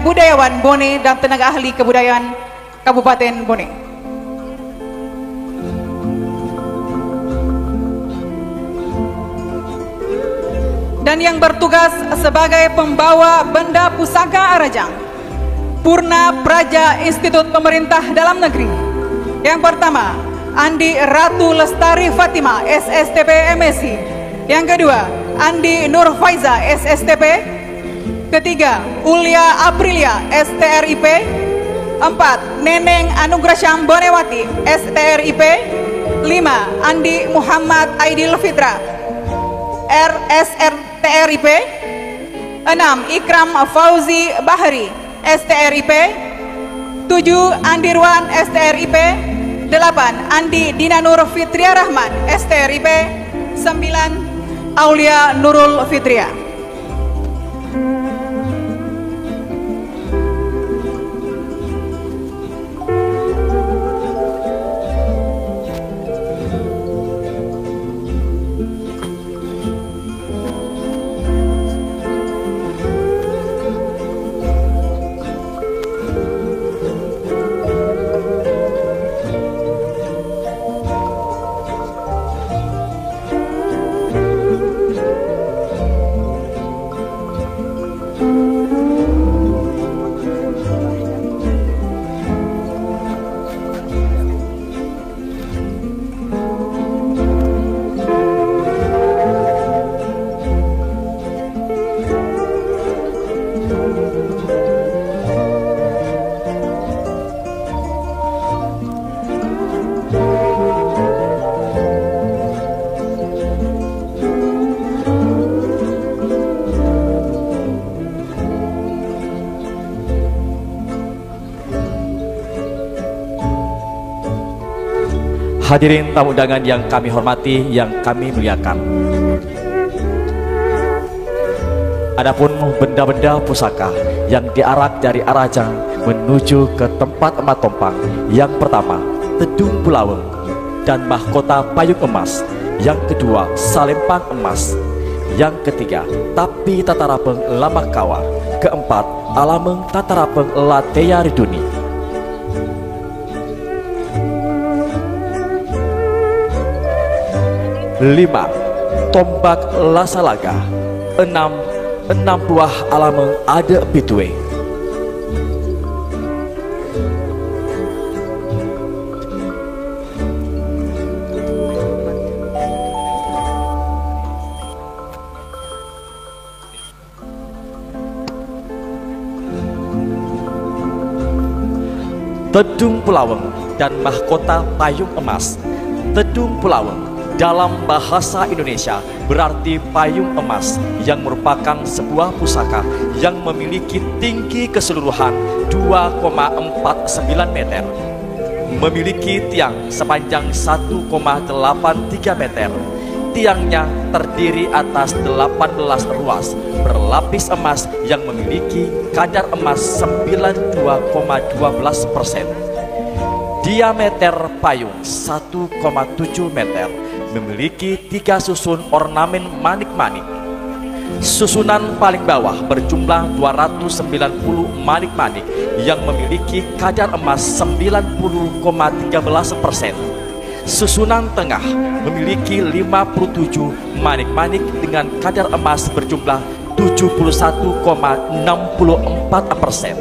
budayawan Bone dan tenaga ahli kebudayaan Kabupaten Bone. Dan yang bertugas sebagai pembawa benda pusaka Arajang, Purna Praja Institut Pemerintah Dalam Negeri. Yang pertama, Andi Ratu Lestari Fatima, SSTP MSc. Yang kedua, Andi Nur Faiza, SSTP. Ketiga, Ulia Aprilia, STRIP. 4, Neneng Anugrahsyam Bonewati, STRIP. 5, Andi Muhammad Aidil Fitra, RSRTRIP. 6, Ikram Fauzi Bahari, STRIP. 7, Andirwan, STRIP. 8, Andi Dinanur Fitria Rahman, STRIP. 9, Aulia Nurul Fitria. Hadirin tamu undangan yang kami hormati, yang kami muliakan. Adapun benda-benda pusaka yang diarak dari Arajang menuju ke tempat emat tompang. Yang pertama, Tedung Pulaweng dan mahkota payung emas. Yang kedua, salempang emas. Yang ketiga, Tapi Tatarapeng Lamakawa. Keempat, Alameng Tatarapeng Lateya Riduni. 5. Tombak Lasalaga. 6 buah Alameng Ade Pitue. Tedung Pulaweng dan mahkota payung emas. Tedung Pulaweng dalam bahasa Indonesia berarti payung emas, yang merupakan sebuah pusaka yang memiliki tinggi keseluruhan 2,49 meter, memiliki tiang sepanjang 1,83 meter. Tiangnya terdiri atas 18 ruas berlapis emas yang memiliki kadar emas 92,12%. Diameter payung 1,7 meter, memiliki 3 susun ornamen manik-manik. Susunan paling bawah berjumlah 290 manik-manik yang memiliki kadar emas 90,13%. Susunan tengah memiliki 57 manik-manik dengan kadar emas berjumlah 71,64%.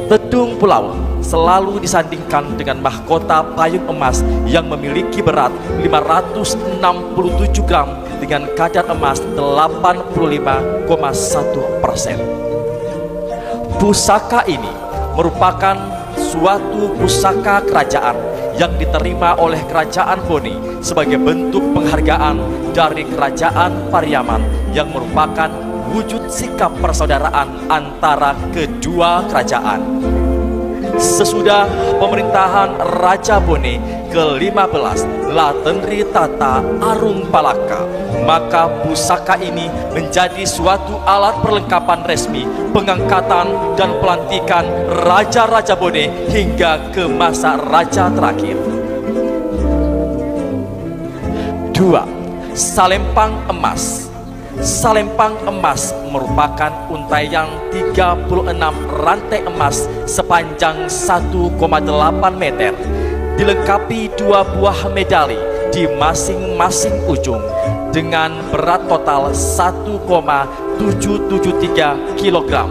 Tedung Pulaweng selalu disandingkan dengan mahkota payung emas yang memiliki berat 567 gram dengan kadar emas 85,1%. Pusaka ini merupakan suatu pusaka kerajaan yang diterima oleh Kerajaan Bone sebagai bentuk penghargaan dari Kerajaan Pariaman, yang merupakan wujud sikap persaudaraan antara kedua kerajaan. Sesudah pemerintahan Raja Bone ke-15 Latenri Tata Arung Palaka, maka pusaka ini menjadi suatu alat perlengkapan resmi pengangkatan dan pelantikan Raja-Raja Bone hingga ke masa Raja terakhir. 2. Salempang emas. Salempang emas merupakan untaian 36 rantai emas sepanjang 1,8 meter, dilengkapi 2 buah medali di masing-masing ujung dengan berat total 1,773 kg.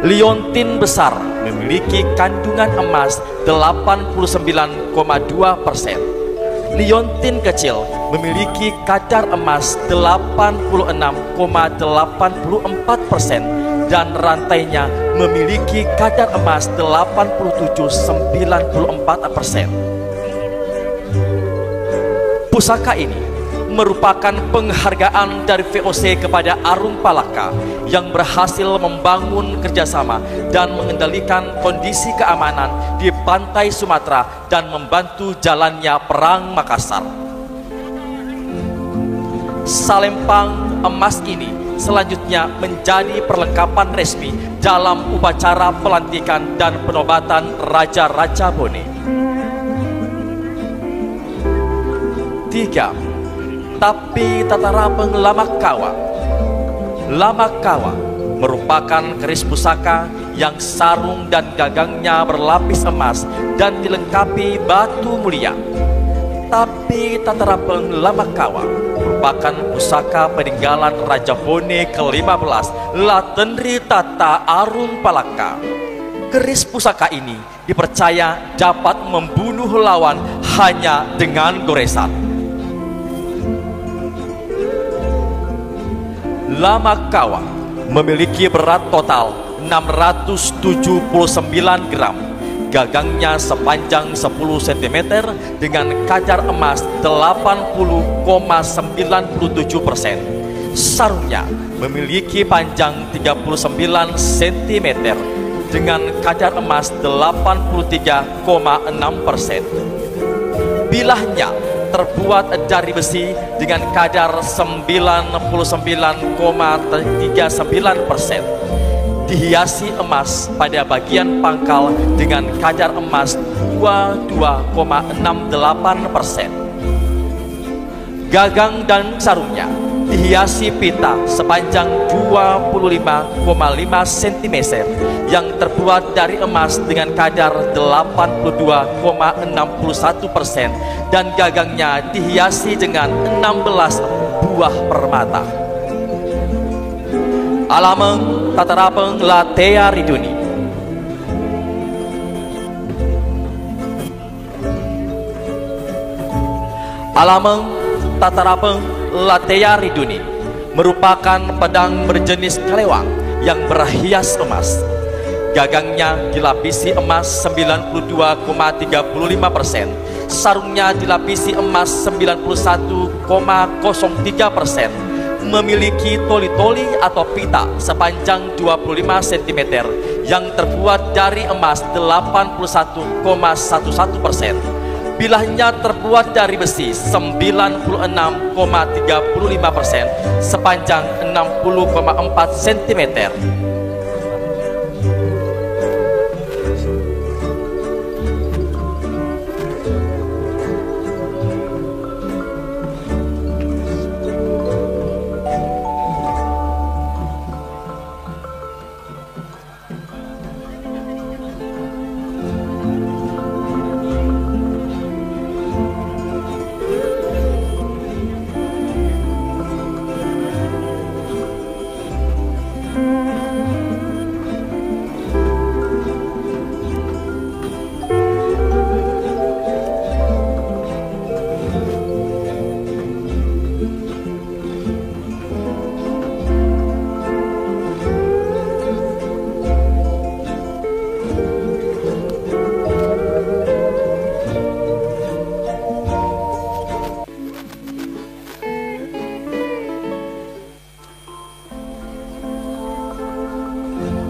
Liontin besar memiliki kandungan emas 89,2%. Liontin kecil memiliki kadar emas 86,84% dan rantainya memiliki kadar emas 87,94%. Pusaka ini merupakan penghargaan dari VOC kepada Arung Palaka yang berhasil membangun kerjasama dan mengendalikan kondisi keamanan di pantai Sumatera dan membantu jalannya Perang Makassar. Salempang emas ini selanjutnya menjadi perlengkapan resmi dalam upacara pelantikan dan penobatan Raja-Raja Bone. 3. Tapi Tatarapeng Lamakawa. Lamakawa merupakan keris pusaka yang sarung dan gagangnya berlapis emas dan dilengkapi batu mulia. Tapi Tatarapeng Lamakawa merupakan pusaka peninggalan Raja Bone ke-15 Latenri Tata Arung Palaka. Keris pusaka ini dipercaya dapat membunuh lawan hanya dengan goresan. Lamakawa memiliki berat total 679 gram, gagangnya sepanjang 10 cm dengan kadar emas 80,97%. Sarungnya memiliki panjang 39 cm dengan kadar emas 83,6%. Bilahnya terbuat dari besi dengan kadar 99,39%. Dihiasi emas pada bagian pangkal dengan kadar emas 22,68%. Gagang dan sarungnya dihiasi pita sepanjang 25,5 cm yang terbuat dari emas dengan kadar 82,61% dan gagangnya dihiasi dengan 16 buah permata. Alameng tatarapeng latea riduni. Alameng tatarapeng latea riduni merupakan pedang berjenis kelewang yang berhias emas. Gagangnya dilapisi emas 92,35%, sarungnya dilapisi emas 91,03%, memiliki toli-toli atau pita sepanjang 25 cm yang terbuat dari emas 81,11%. Bilahnya terbuat dari besi 96,35% sepanjang 60,4 cm.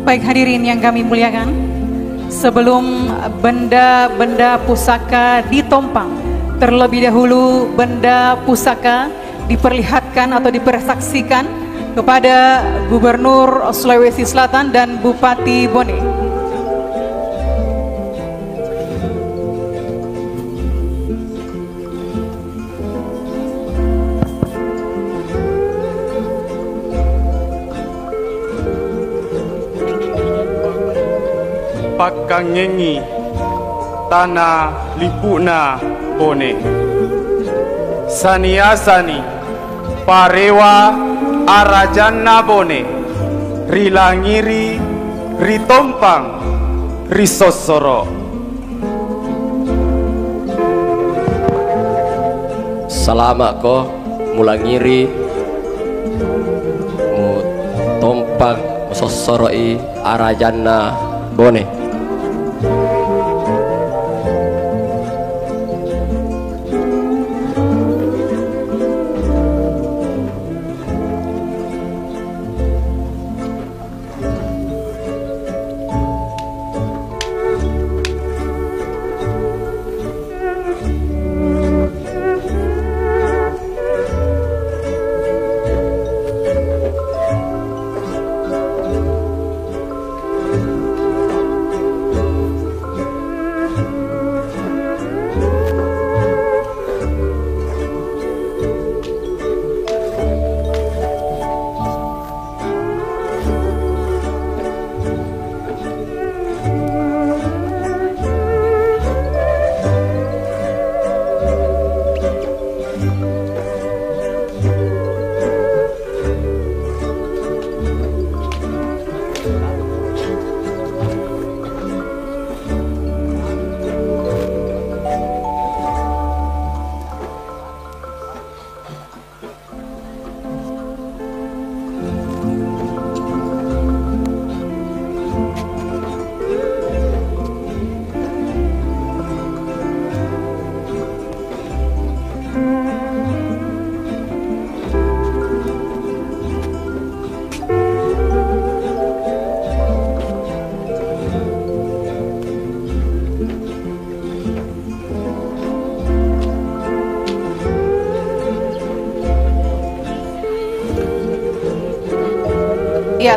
Baik hadirin yang kami muliakan, sebelum benda-benda pusaka ditompang, terlebih dahulu benda pusaka diperlihatkan atau dipersaksikan kepada Gubernur Sulawesi Selatan dan Bupati Bone. Pakangengi tanah lipuna Bone saniasani parewa arajanna Bone rilangiri ritompang risosoro. Salamat ko mulangiri mu tompang musosoroi arajanna Bone.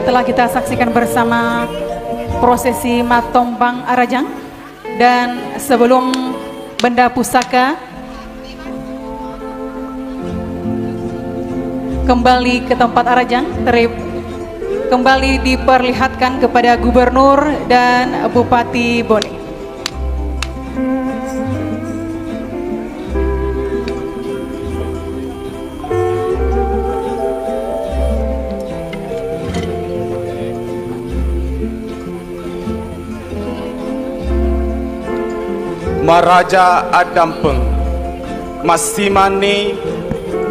telah kita saksikan bersama prosesi Matompang Arajang. Dan sebelum benda pusaka kembali ke tempat Arajang, kembali diperlihatkan kepada Gubernur dan Bupati Bone. Maraja Adampeng Masimani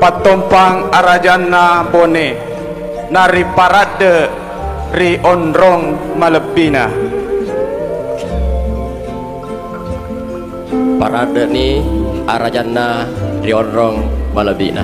Patompang Arajana Bone Nari Parade Ri Onrong Malebina. Parade ni Arajana Ri Onrong Malebina.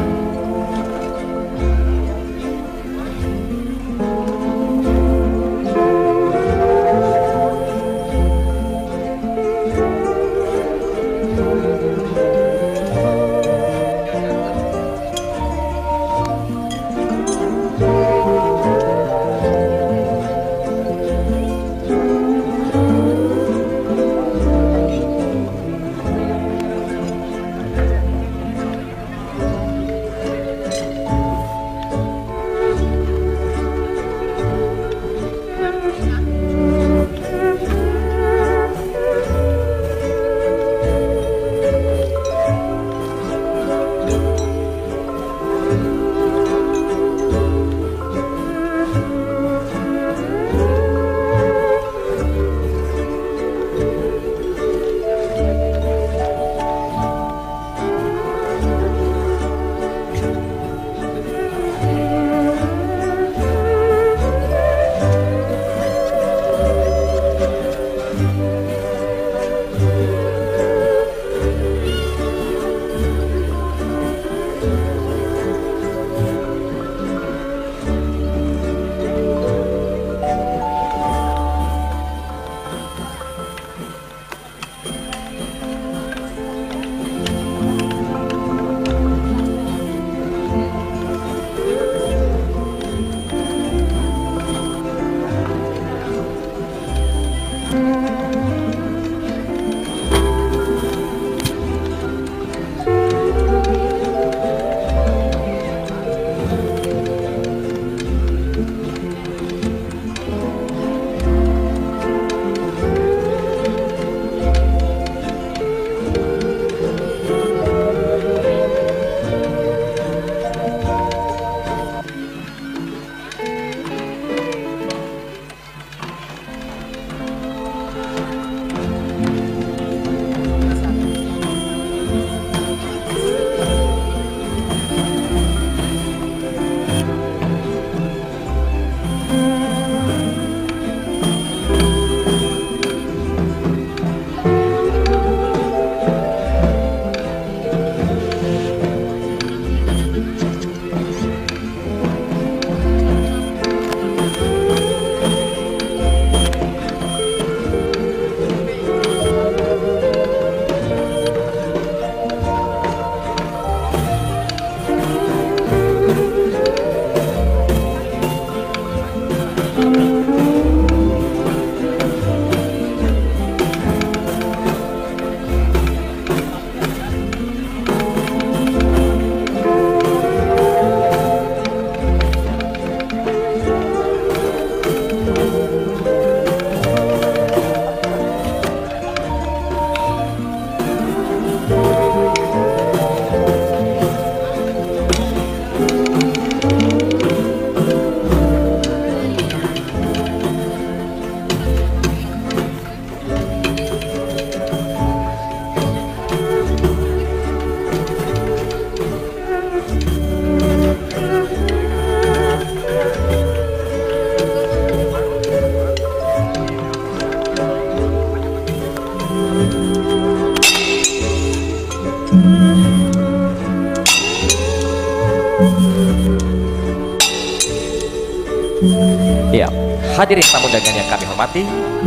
Ya, hadirin tamu undangan yang kami hormati,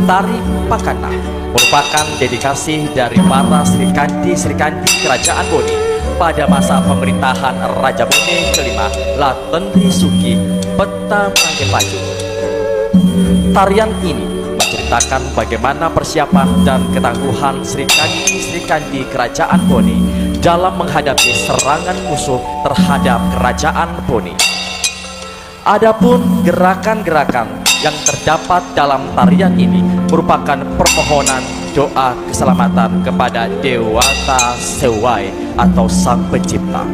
tari Pakana merupakan dedikasi dari para Sri Kandi Kerajaan Bone pada masa pemerintahan Raja Bone kelima Latendri Suki Peta Mangge Paju. Tarian ini menceritakan bagaimana persiapan dan ketangguhan Sri Kandi Kerajaan Bone dalam menghadapi serangan musuh terhadap Kerajaan Bone. Adapun gerakan-gerakan yang terdapat dalam tarian ini merupakan permohonan doa keselamatan kepada Dewata Sewai atau Sang Pencipta.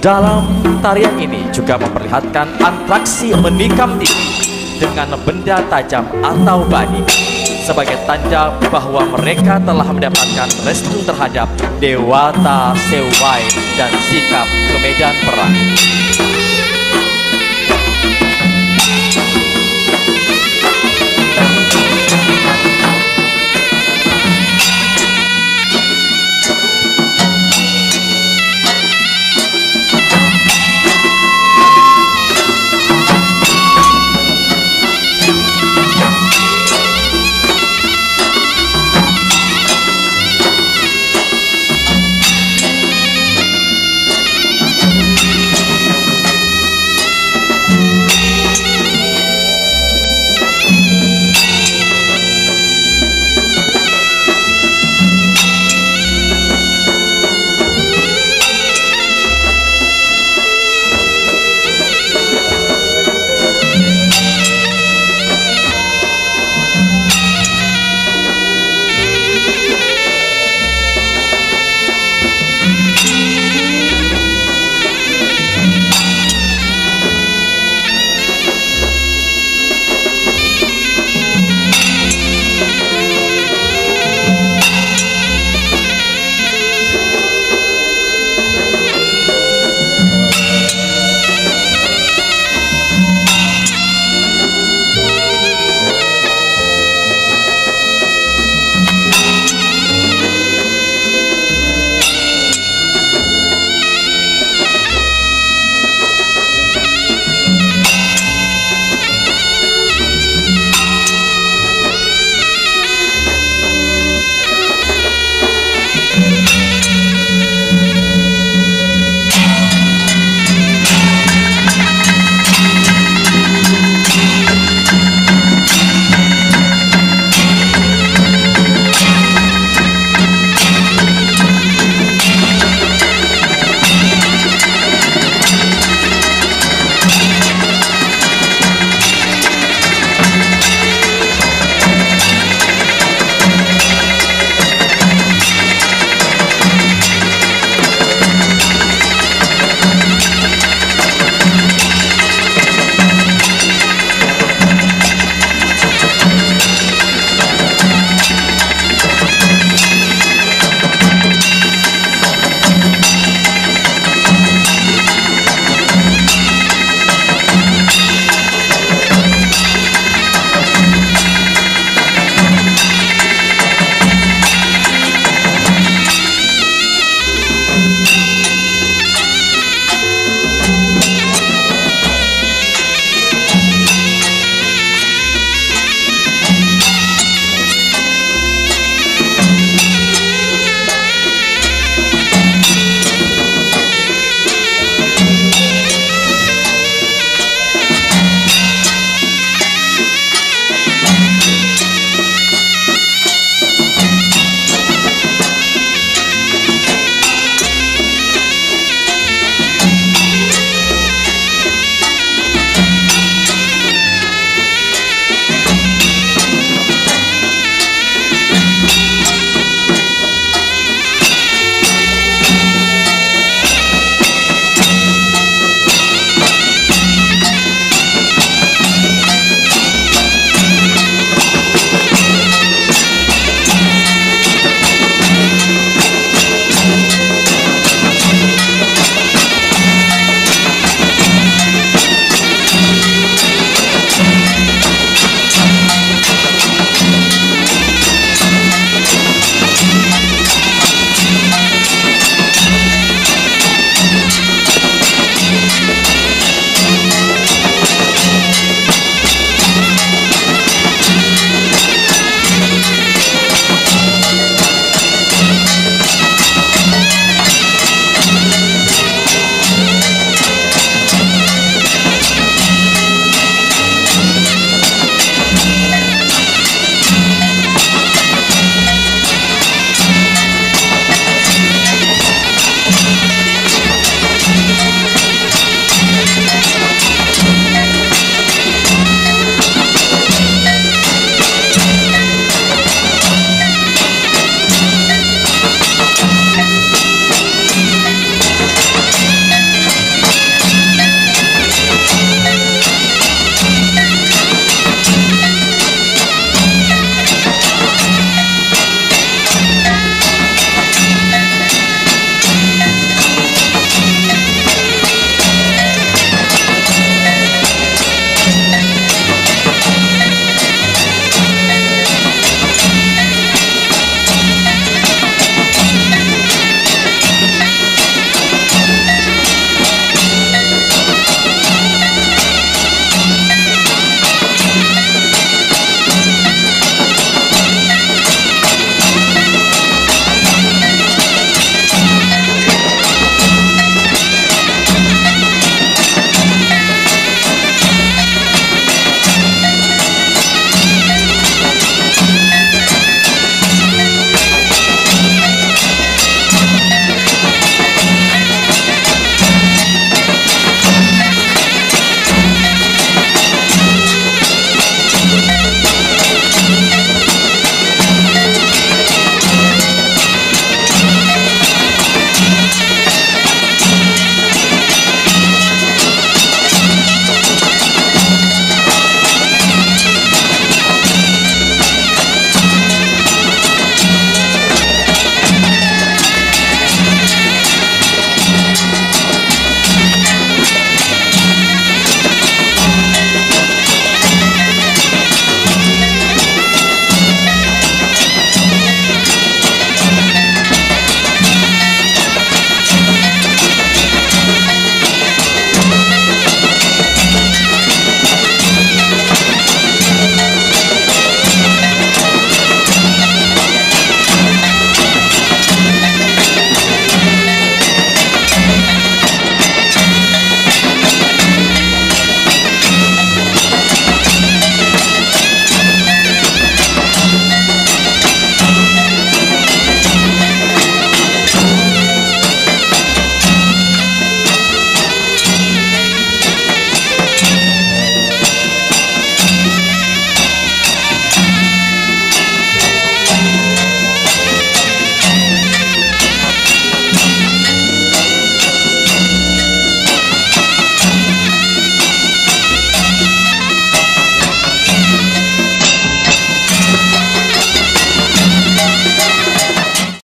Dalam tarian ini juga memperlihatkan atraksi menikam diri dengan benda tajam atau bani sebagai tanda bahwa mereka telah mendapatkan restu terhadap Dewata Sewai dan sikap ke medan perang.